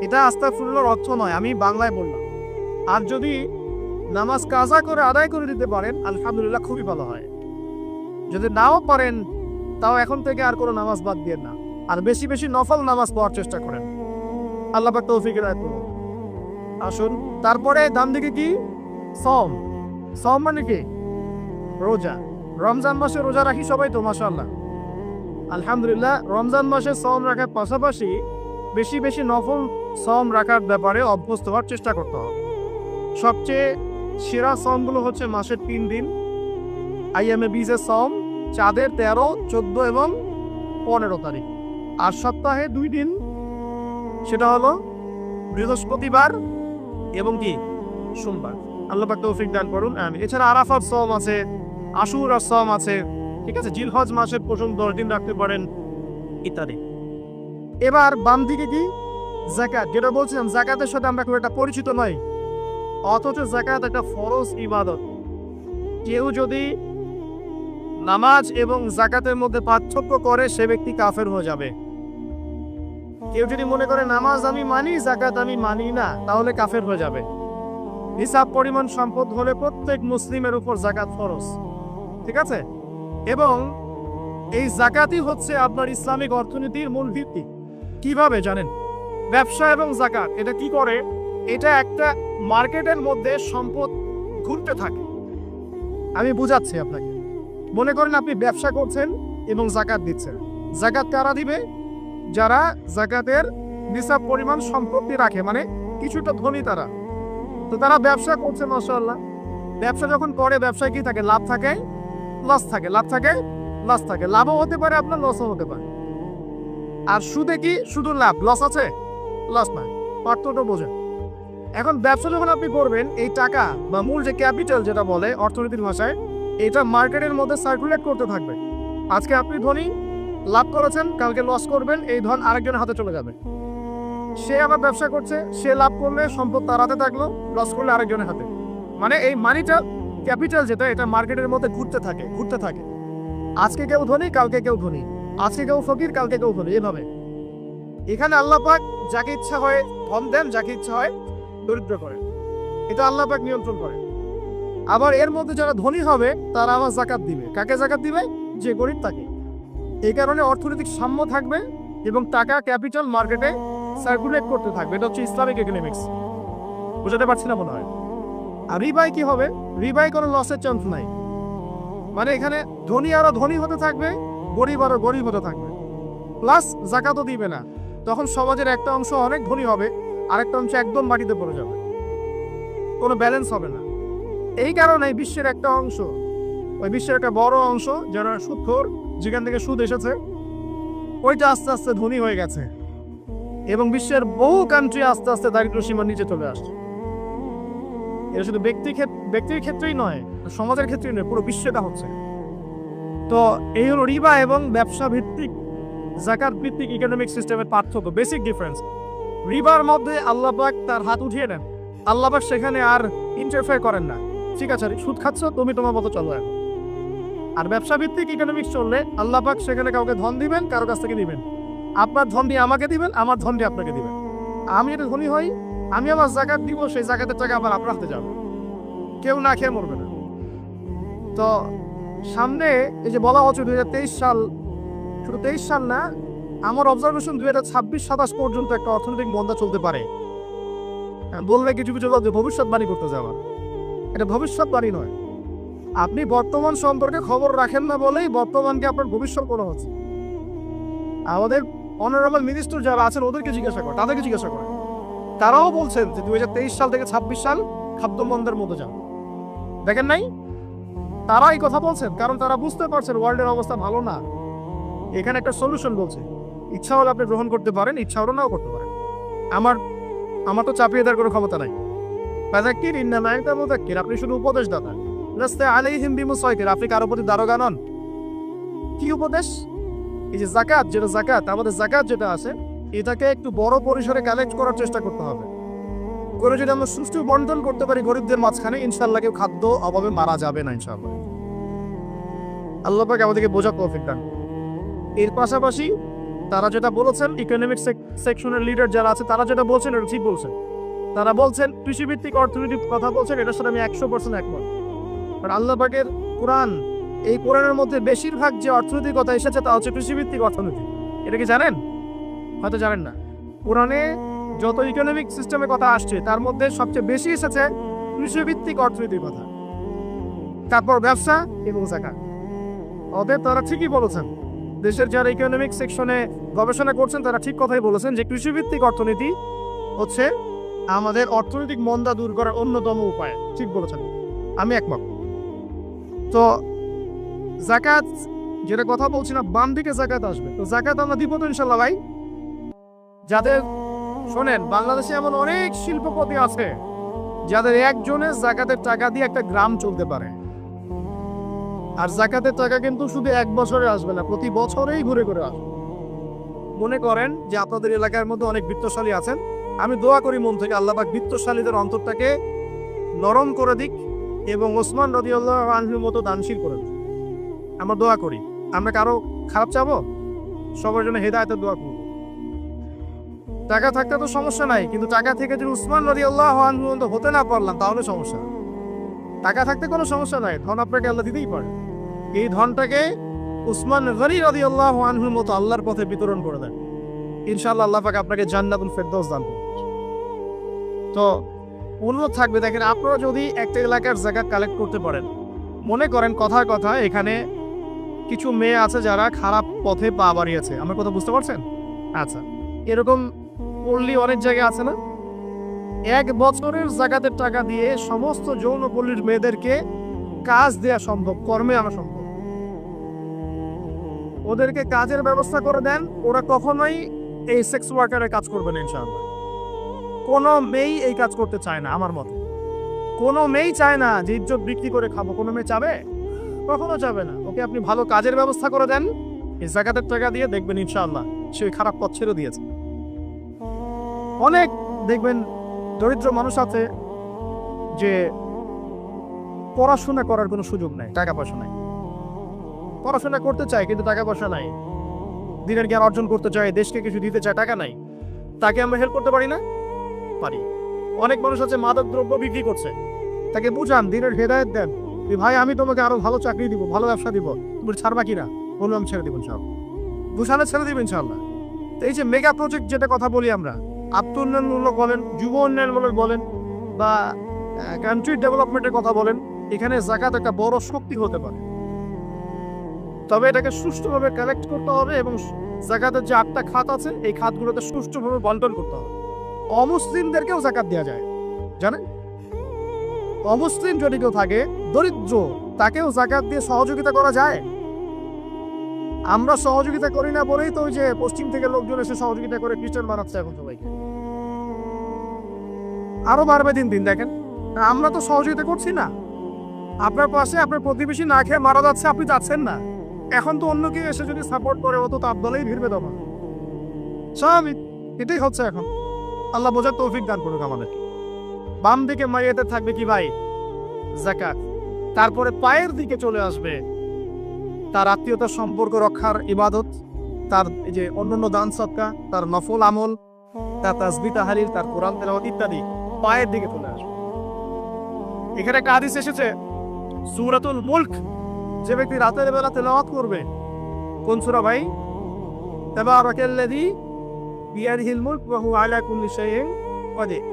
এটা আস্তাগফিরুল্লাহর অর্থ নয়, আমি বাংলায় বললাম। আর যদি নামাজ কাজা করে আদায় করে দিতে পারেন আলহামদুলিল্লাহ, খুবই ভালো হয়। যদি নাও পারেন তাও এখন থেকে আর কোনো নামাজ বাদ দিয়ে না, আর বেশি বেশি নফল নামাজ পড়ার চেষ্টা করেন। আল্লাহ পাক তৌফিক দান করুন। আসুন, তারপরে ডান দিকে কি? সম। সম মানে কি? রোজা। রমজান মাসে রোজা রাখি সবাই তো, মাশাআল্লাহ, আলহামদুলিল্লাহ। রমজান মাসে সম রাখার পাশাপাশি বেশি বেশি নফল সম রাখার ব্যাপারে অভ্যস্ত হওয়ার চেষ্টা করতে হবে। সবচেয়ে সেরা সমগুলো হচ্ছে মাসের 3 দিন, আইয়ামে বীজের সম, চাঁদের 13, 14 এবং 15 তারিখ। আর সপ্তাহে 2 দিন, সেটা হলো বৃহস্পতিবার এবং কি সোমবার। আল্লাহ পাক তৌফিক দান করুন, আমিন। এছাড়া আরাফার সম আছে, আশুরার সম আছে, ঠিক আছে, জিলহজ মাসের প্রথম 10 দিন রাখতে পারেন, ইত্যাদি। এবার বাম দিকে কি? যাকাত। যেটা বলছিলাম, যাকাতের সাথে আমরা খুব একটা পরিচিত নই, অথচ যাকাত একটা ফরজ ইবাদত। কেউ যদি নামাজ এবং যাকাতের মধ্যে পার্থক্য করে, সে ব্যক্তি কাফের হয়ে যাবে। কেউ যদি মনে করে নামাজ আমি মানি, যাকাত আমি মানি না, তাহলে কাফের হয়ে যাবে। হিসাব পরিমাণ সম্পদ হলে প্রত্যেক মুসলিমের উপর যাকাত ফরজ, ঠিক আছে। এবং এই যাকাতই হচ্ছে আপনার ইসলামিক অর্থনীতির মূল ভিত্তি। কিভাবে জানেন? ব্যবসা এবং যাকাত এটা কি করে? এটা একটা মার্কেটের মধ্যে সম্পদ ঘুরতে থাকে। আমি বুঝাচ্ছি আপনাকে। মনে করেন আপনি ব্যবসা করছেন এবং যাকাত দিচ্ছেন। যাকাত কারা দিবে? যারা যাকাতের নিসাব পরিমাণ সম্পত্তি রাখে, মানে কিছুটা ধনী তারা। তো তারা ব্যবসা করছে, মাশাআল্লাহ। ব্যবসা যখন করে, ব্যবসায় কি থাকে? লাভ থাকে, লস থাকে, লাভ থাকে, লস থাকে। লাভও হতে পারে আপনার, লসও হতে পারে। আর সুদে কি? শুধু লাভ, লস আছে, লস নাই। পার্থক্য বোঝেন। এখন ব্যবসা যখন আপনি করবেন, এই টাকা বা মূল যে ক্যাপিটাল যেটা বলে অর্থনীতির ভাষায়, এটা মার্কেটের মধ্যে সার্কুলেট করতে থাকবে। আজকে আপনি ধনী, লাভ করেছেন, কালকে লস করবেন, এই ধন আরেকজনের হাতে চলে যাবে। সে আবার ব্যবসা করছে, সে লাভ করলে সম্পদ তার হাতে থাকলো, লস করলে আরেকজনের হাতে। মানে এই মানিটা, ক্যাপিটাল যেটা, এটা মার্কেটের মধ্যে ঘুরতে থাকে। আজকে কেউ ধনী, কালকে কেউ ধনী, আজকে কেউ ফকির, কালকে কেউ ধনী, এভাবে। এখানে আল্লাহ পাক যাকে ইচ্ছা হয় ধন দেন, যাকে ইচ্ছা হয় দরিদ্র করে। এটা আল্লাহ পাক নিয়ন্ত্রণ করে। আবার এর মধ্যে যারা ধনী হবে তারা আবার যাকাত দিবে। কাকে যাকাত দিবে? যে গরিব তাকে। এই কারণে অর্থনৈতিক সাম্য থাকবে এবং টাকা, ক্যাপিটাল মার্কেটে সার্কুলেট করতে থাকবে। এটা হচ্ছে ইসলামিক ইকোনমিক্স। বুঝাতে পারছি না মনে হয়। আর রিবায় কি হবে? রিবায় কোনো লসের চান্স নাই। মানে এখানে ধনী আরো ধনী হতে থাকবে, গরিব আরো গরিব হতে থাকবে, প্লাস যাকাতও দিবে না। তখন সমাজের একটা অংশ অনেক ধনী হবে, আরেকটা অংশ একদম মাটিতে পড়ে যাবে, কোনো ব্যালেন্স হবে না। এই কারণে বিশ্বের একটা অংশ, ওই বিশ্বের একটা বড় অংশ যারা সুদখোর, যেখান থেকে সুদ এসেছে, ওইটা আস্তে আস্তে ধনী হয়ে গেছে এবং বিশ্বের বহু কান্ট্রি আস্তে আস্তে দারিদ্র সীমার নিচে চলে আসছে। এটা শুধু ব্যক্তির ক্ষেত্রেই নয়, সমাজের ক্ষেত্রেই নয়, পুরো বিশ্বটা হচ্ছে। তো এই হলো রিবা এবং ব্যবসা ভিত্তিক, যাকাত ভিত্তিক ইকোনমিক সিস্টেমের পার্থক্য, বেসিক ডিফারেন্স। রিবার মধ্যে আল্লাহ পাক তার হাত উঠিয়ে নেন, আল্লাহ পাক সেখানে আর ইন্টারফেয়ার করেন না। ঠিক আছে, সুদ খাচ্ছ, তুমি তোমার মতো চলো এখন। আর ব্যবসা ভিত্তিক ইকোনমিক্স চললে আল্লাহ পাক সেখানে কাউকে ধন দিবেন, কারো কাছ থেকে দিবেন। আপনার ধন দিয়ে আমাকে দিবেন, আমার ধন দিয়ে আপনাকে দিবেন। আমি যদি ধনী হই, আমি আমার যাকাত দিব, সেই যাকাতের টাকা আবার আপনার হাতে যাবে, কেউ না খেয়ে মরবে না। তো সামনে এই যে বলা হচ্ছে 2023 সাল, শুধু 23 সাল না, আমার অবজারভেশন 2026-27 পর্যন্ত একটা অর্থনৈতিক মন্দা চলতে পারে। বলবে কিছু কিছু লোক যে ভবিষ্যৎবাণী করতে যাওয়া, এটা ভবিষ্যৎবাণী নয়। আপনি বর্তমান সম্পর্কে খবর রাখেন না বলেই বর্তমানকে আপনার ভবিষ্যৎ করা হচ্ছে। আমাদের অনারেবল মিনিস্টার যারা আছেন ওদেরকে জিজ্ঞাসা করে, তাদেরকে জিজ্ঞাসা করে, তারাও বলছেন যে 2023 সাল থেকে 26 সাল খাদ্যমন্দার মতো যান। দেখেন নাই? তারা এই কথা বলছেন কারণ তারা বুঝতে পারছেন ওয়ার্ল্ডের অবস্থা ভালো না। এখানে একটা সলিউশন বলছে, ইচ্ছা হলে আপনি গ্রহণ করতে পারেন, ইচ্ছা হলে নাও করতে পারেন। আমার আমার তো চাপিয়ে দেওয়ার কোনো ক্ষমতা নাই। ফাযাক্কির ইন্নামা আনতা মুযাক্কির, আপনি শুধু উপদেশদাতা। লাস্তা আলাইহিম বিমুসাইতির, আপনি কারো প্রতি দারোগা নন। কি উপদেশ? এই যে যাকাত, যেটা যাকাত, আমাদের যাকাত যেটা আছে, এটাকে একটু বড় পরিসরে কালেক্ট করার চেষ্টা করতে হবে। করে যদি আমরা সুষ্ঠু বন্টন করতে পারি গরিবদের মাঝখানে, ইনশাআল্লাহ কেউ খাদ্য অভাবে মারা যাবে না ইনশাআল্লাহ। আল্লাহ পাক আমাদেরকে বোঝার তৌফিক দান। এর পাশাপাশি তারা যেটা বলেছেন, ইকোনমিক সেকশনের লিডার যারা আছে তারা যেটা বলছেন এটা ঠিক বলছেন। তারা বলছেন কৃষিভিত্তিক অর্থনীতির কথা বলছেন, এটার সাথে আমি 100% একমত। বাট আল্লাহ পাকের কোরআন, এই কোরআনের মধ্যে বেশিরভাগ যে অর্থনীতির কথা এসেছে তা হচ্ছে কৃষিভিত্তিক অর্থনীতি। এটা কি জানেন? হয়তো জানেন না। কোরআনে যত ইকোনমিক সিস্টেমের কথা আসছে তার মধ্যে সবচেয়ে বেশি এসেছে কৃষিভিত্তিক অর্থনীতির কথা, তারপর ব্যবসা এবং যাকাত। অতএব তারা ঠিকই বলেছেন, দেশের যারা ইকোনমিক সেকশনে গবেষণা করছেন তারা ঠিক কথাই বলেছেন যে কৃষিভিত্তিক অর্থনীতি হচ্ছে আমাদের অর্থনৈতিক মন্দা দূর করার অন্যতম উপায়। ঠিক বলেছেন, আমি একমত। তো যাকাত যেটা কথা বলছি না, বাম দিকে যাকাত আসবে, তো যাকাত আমরা দিব তো ইনশাল্লাহ ভাই। যাদের শোনেন, বাংলাদেশে এমন অনেক শিল্পপতি আছে যাদের একজনের যাকাতের টাকা দিয়ে একটা গ্রাম চলতে পারে। আর যাকাতের টাকা কিন্তু শুধু এক বছরে আসবে না, প্রতি বছরেই ঘুরে ঘুরে আসবে। মনে করেন যে আপনাদের এলাকার মধ্যে অনেক বিত্তশালী আছেন, আমি দোয়া করি মন থেকে আল্লাহ পাক বিত্তশালীদের অন্তরটাকে নরম করে দিক এবং ওসমান রাদিয়াল্লাহু আনহুর মতো দানশীল করে দিক। আমরা দোয়া করি, আমরা কারো খারাপ চাবো? সবার জন্য হেদায়েতের দোয়া করব। টাকা থাকতে তো সমস্যা নাই, কিন্তু টাকা থেকে যদি উসমান রাদিয়াল্লাহু আনহু মতো হতে না পারলাম তাহলে সমস্যা। টাকা থাকতে কোনো সমস্যা নাই, ধন আপনাকে আল্লাহ দিতেই পারে। এই ধনটাকে উসমান গনি রাদিয়াল্লাহু আনহুর মতো আল্লাহর পথে বিতরণ করে দেন, ইনশাআল্লাহ আল্লাহ পাক আপনাকে জান্নাতুল ফেরদৌস দান করবেন। তো অনুরোধ থাকবে, দেখেন আপনারা যদি একটা এলাকার যাকাত কালেক্ট করতে পারেন, মনে করেন কথার কথা এখানে কিছু মেয়ে আছে যারা খারাপ পথে পা বাড়িয়েছে, আমার কথা বুঝতে পারছেন? আচ্ছা, এরকম পল্লী অনেক জায়গায় আছে না? এক বছরের যাকাতের টাকা দিয়ে সমস্ত যৌনপল্লীর মেয়েদেরকে কাজ দেয়া সম্ভব, কর্মে আনা সম্ভব। ওদেরকে কাজের ব্যবস্থা করে দেন, ওরা কখনোই এই সেক্স ওয়ার্কারের কাজ করবে না ইনশাআল্লাহ। কোনো মেয়েই এই কাজ করতে চায় না আমার মতে। কোনো মেয়েই চায় না যে ইজ্জত বিক্রি করে খাবো, কোনো মেয়ে চাবে? কখনো চাবে না। ওকে আপনি ভালো কাজের ব্যবস্থা করে দেন, এই যাকাতের টাকা দিয়ে, দেখবেন ইনশাআল্লাহ সে খারাপ পথ ছেড়ে দিয়েছে। অনেক দেখবেন দরিদ্র মানুষ আছে যে পড়াশোনা করার কোনো সুযোগ নাই, টাকা পয়সা নাই। পড়াশোনা করতে চায় কিন্তু টাকা পয়সা নাই, দিনের জ্ঞান অর্জন করতে চায়, দেশকে কিছু দিতে চায়, টাকা নাই। তাকে আমরা হেল্প করতে পারি না? পারি। অনেক মানুষ আছে মাদক দ্রব্য বিক্রি করছে, তাকে বুঝান, দিনের হেদায়েত দেন, ভাই আমি তোমাকে আরো ভালো চাকরি দিব, ভালো ব্যবসা দিব, তুমি ছাড়বা কিনা? বলবো আমি ছেড়ে দিব ইনশাআল্লাহ। বুঝালে ছেড়ে দিব ইনশাআল্লাহ। তো এই যে মেগা প্রজেক্ট যেটা কথা বলি আমরা, আত্ম উন্নয়নমূলক বলেন, যুব উন্নয়নমূলক বলেন, বা কান্ট্রি ডেভেলপমেন্টের কথা বলেন, এখানে যাকাত একটা বড় শক্তি হতে পারে। তবে এটাকে সুষ্ঠুভাবে কালেক্ট করতে হবে এবং যাকাতের যে 8টা খাত আছে এই খাতগুলোতে সুষ্ঠুভাবে বন্টন করতে হবে। অমুসলিমদেরকেও যাকাত দেওয়া যায়, জানেন? অমুসলিম যদি কেউ থাকে, দরিদ্র, তাকেও যাকাত দিয়ে সহযোগিতা করা যায়। আমরা সহযোগিতা করি না বলেই তো ওই যে পশ্চিম থেকে লোকজন এসে সহযোগিতা করে খ্রিস্টান বানাচ্ছে এখন সবাইকে। আরো বাড়বে দিন দিন, দেখেন আমরা তো সহযোগিতা করছি না। আপনার পাশে আপনার প্রতিবেশী না খেয়ে মারা যাচ্ছে, আপনি যাচ্ছেন না। এখন তো অন্য কেউ এসে যদি সাপোর্ট করে, ও তো তার দলেই ভিড়বে তখন। স্বাভাবিক, এটাই হচ্ছে এখন। আল্লাহ বোঝার তৌফিক দান করুক আমাদের। বাম দিকে মাইয়াতে থাকবে কি ভাই? যাকাত। তারপরে পায়ের দিকে চলে আসবে তার আত্মীয়তার সম্পর্ক রক্ষার ইবাদত, তার এই যে অন্যান্য দান সদকা, তার নফল আমল, তার তাসবিহ তাহলিল, তার কোরআন তেলাওয়াত ইত্যাদি পায়ের দিকে চলে আসবে। এখানে একটা হাদিস এসেছে, সূরাতুল মুলক যে ব্যক্তি রাতের বেলা তেলাওয়াত করবে, কোন সূরা ভাই? তাবারাকাল্লাযী বিয়াদিহিল মুলক ওয়া হুয়া আলা কুল্লি শাইইন কাদির।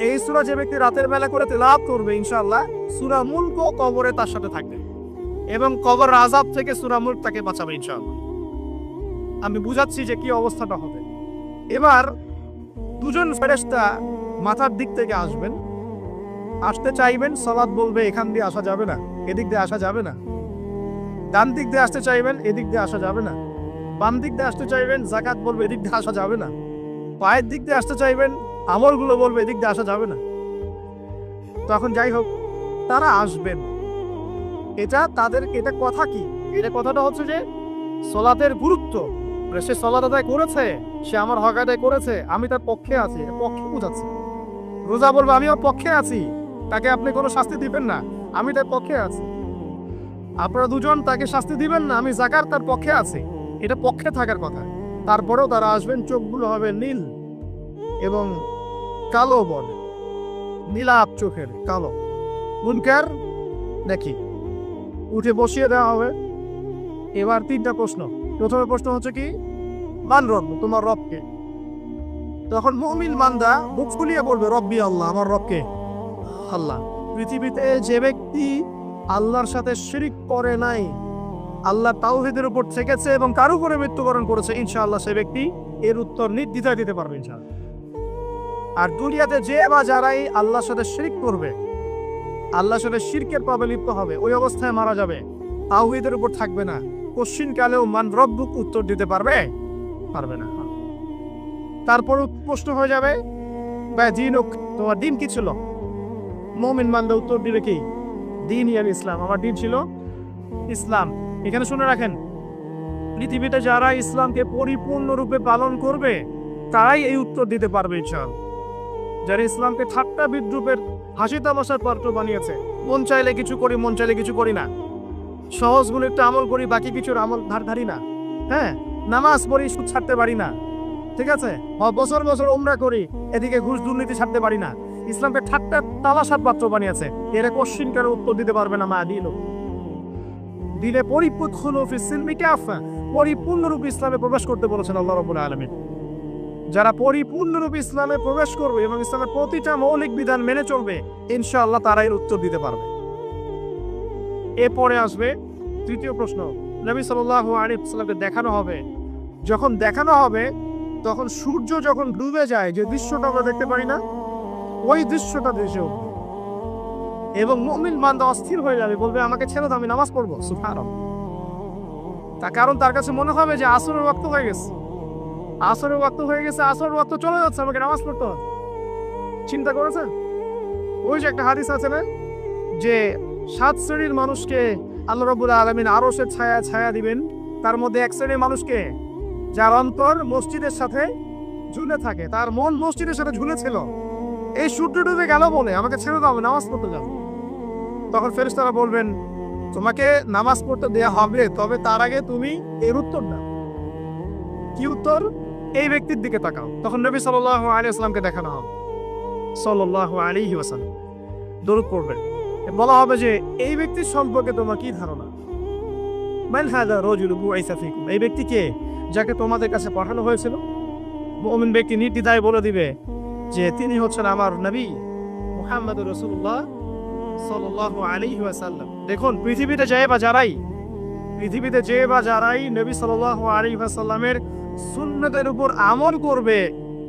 এই সূরা যে ব্যক্তি রাতের বেলা করে তেলাওয়াত করবে, ইনশাআল্লাহ সূরা মুলক কবরে তার সাথে থাকবে এবং কবর আযাব থেকে সূরা মুলক তাকে বাঁচাবে ইনশাআল্লাহ। আমি বুঝাচ্ছি যে কি অবস্থাটা হবে। এবার দুজন ফেরেশতা মাথার দিক থেকে আসবেন, আসতে চাইবেন, সালাত বলবে এখান দিয়ে আসা যাবে না, এদিক দিয়ে আসা যাবে না। ডান দিক দিয়ে আসতে চাইবেন, এদিক দিয়ে আসা যাবে না। বাম দিক দিয়ে আসতে চাইবেন, যাকাত বলবে এদিক দিয়ে আসা যাবে না। পায়ের দিক দিয়ে আসতে চাইবেন, আমলগুলো বলবে এদিক দিয়ে আসা যাবে না। তখন যাই হোক তারা আসবেন, এটা কথা কি, এটা কথাটা হচ্ছে যে সলাতের গুরুত্ব, সে সলাত আদায় করেছে, সে আমার হক আদায় করেছে, আমি তার পক্ষে আছি, এটা পক্ষে বোঝাচ্ছে। রোজা বলবো আমি ওর পক্ষে আছি, তাকে আপনি কোনো শাস্তি দিবেন না, আমি তার পক্ষে আছি। আপনারা দুজন তাকে শাস্তি দিবেন না, আমি যাকাত তার পক্ষে আছি, এটা পক্ষে থাকার কথা। তারপরেও তারা আসবেন, চোখগুলো হবে নীল এবং কালো, বলে নীলাপ চোখের কালো। মুনকার নাকি উঠে বসিয়ে দেওয়া হবে। এবার তিনটা প্রশ্ন। প্রথমে প্রশ্ন হচ্ছে কি, মান রব, তোমার রবকে? তখন মুমিন বান্দা বুক ফুলিয়ে বলবে রব্বি আল্লাহ, আমার রবকে আল্লাহ। পৃথিবীতে যে ব্যক্তি আল্লাহর সাথে শিরিক করে নাই, আল্লাহ তাওহীদের উপর থেকেছে এবং কার উপরে মৃত্যুবরণ করেছে, ইনশাআল্লাহ সে ব্যক্তি এর উত্তর নির্দ্বিধায় দিতে পারবে ইনশাআল্লাহ। আর দুনিয়াতে যে বা যারাই আল্লাহর সাথে শিরিক করবে, আল্লাহর সাথে শিরকের পাবে লিপ্ত হবে, ওই অবস্থায় মারা যাবে, তাওহীদের উপর থাকবে না, কোশ্চিন কালেও মান রব্বুক উত্তর দিতে পারবে না। তারপর প্রশ্ন হয়ে যাবে বা দিনুক, তোমার দিন কি ছিল? মুমিন বান্দা উত্তর দিবে কি, দিন ইয়াল ইসলাম, আমার দিন ছিল ইসলাম। এখানে শুনে রাখেন, পৃথিবীতে যারা ইসলামকে পরিপূর্ণরূপে পালন করবে তারাই এই উত্তর দিতে পারবে ইনশাআল্লাহ। যারা ইসলামকে ঠাট্টা বিদ্রুপের হাসি তামাশার পাত্র বানিয়েছে, মন চাইলে কিছু করি, মন চাইলে কিছু করি না, সহজ গুলো একটু আমল করি, বাকি কিছুর আমল ধারি না, হ্যাঁ, নামাজ পড়ি, সুদ ছাড়তে পারি না, ঠিক আছে, বছর বছর উমরা করি, এদিকে ঘুষ দুর্নীতি ছাড়তে পারি না, ইসলামকে ঠাট্টা তামাশার পাত্র বানিয়েছে, এরা কোশ্চিন কেন উত্তর দিতে পারবে না। মা দিলে পরিপূর্ণরূপে ইসলামে প্রবেশ করতে বলেছেন আল্লাহ রাব্বুল আলামিন। যারা পরিপূর্ণরূপে ইসলামে প্রবেশ করবে এবং ইসলামের প্রতিটা মৌলিক বিধান মেনে চলবে, ইনশাআল্লাহ তারা এর উত্তর দিতে পারবে। এরপরে আসবে তৃতীয় প্রশ্ন। নবী সাল্লাল্লাহু আলাইহি ওয়াসাল্লামকে দেখানো হবে, যখন দেখানো হবে তখন সূর্য যখন ডুবে যায়, যে দৃশ্যটা আমরা দেখতে পারি না, ওই দৃশ্যটা দেশে উঠবে এবং মুমিন বান্দা অস্থির হয়ে যাবে, বলবে আমাকে ছেড়ে দাও, আমি নামাজ পড়বো। সুবহানাল্লাহ। তার কারণ তার কাছে মনে হবে যে আসরের ওয়াক্ত হয়ে গেছে, আসরের ওয়াক্ত চলে যাচ্ছে, আমাকে নামাজ পড়তে হবে। চিন্তা করেছেন? ওই যে একটা হাদিস আছে না, যে 7 শ্রেণীর মানুষকে আল্লাহ রাব্বুল আলামিন আরশের ছায়া দিবেন, তার মধ্যে এক শ্রেণীর মানুষকে যার অন্তর মসজিদের সাথে ঝুলে থাকে, তার মন মসজিদের সাথে ঝুলেছিল, এই সূর্য ডুবে গেল বলে আমাকে ছেড়ে দাও, নামাজ পড়তে যাও। তখন ফেরেশতারা বলবেন তোমাকে নামাজ পড়তে দেয়া হবে, তবে তার আগে তুমি এর উত্তর দাও। কি উত্তর? এই ব্যক্তির দিকে তাকাও। তখন নবী সাল্লাল্লাহু আলাইহি ওয়াসাল্লামকে দেখানো হবে, সাল্লাল্লাহু আলাইহি ওয়াসাল্লাম দরুদ পড়বেন। বলা হবে যে এই ব্যক্তির সম্পর্কে তোমার কি ধারণা? মান হাযা রাজুলু বুইসা ফিকুম, এই ব্যক্তি কে, যাকে তোমাদের কাছে পাঠানো হয়েছিল? মুমিন ব্যক্তি নির্দ্বিধায় বলে দিবে যে তিনি হচ্ছেন আমার নবী মুহাম্মদুর রাসূলুল্লাহ সাল্লাল্লাহু আলাইহি ওয়াসাল্লাম। দেখুন, পৃথিবীতে যে বা যারাই নবী সাল্লাল্লাহু আলাইহি ওয়াসাল্লামের সুন্নতের উপর আমল করবে,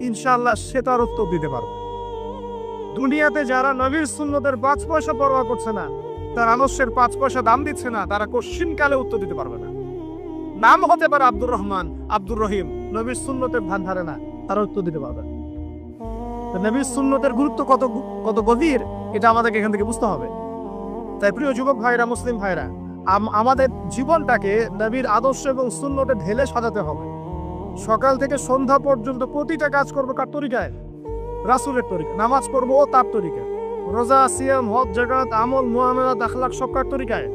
ইনশাআল্লাহ সে তার উত্তর দিতে পারবে। দুনিয়াতে যারা নবীর সুন্নতের 5 পয়সা পরোয়া করছে না, তার আদর্শের 5 পয়সা দাম দিচ্ছে না, তারা কোশ্চিন কালে উত্তর দিতে পারবে না। নাম হতে পারে আব্দুর রহমান, আব্দুর রহিম, নবীর সুন্নতের ধান ধারে না, তারা উত্তর দিতে পারবে। নবীর সুন্নতের গুরুত্ব কত গভীর, এটা আমাদেরকে এখান থেকে বুঝতে হবে। তাই প্রিয় যুবক ভাইরা, মুসলিম ভাইরা, আমাদের জীবনটাকে নবীর আদর্শ এবং সুন্নতে ঢেলে সাজাতে হবে। সকাল থেকে সন্ধ্যা পর্যন্ত প্রতিটা কাজ করবো কার তরিকায়? রাসূলের তরিকা। নামাজ পড়বো ও তার তরিকায়, রোজা, সিয়াম, হজ, যাকাত, আমল, মুআমালাত, আখলাক সব কার তরিকায়?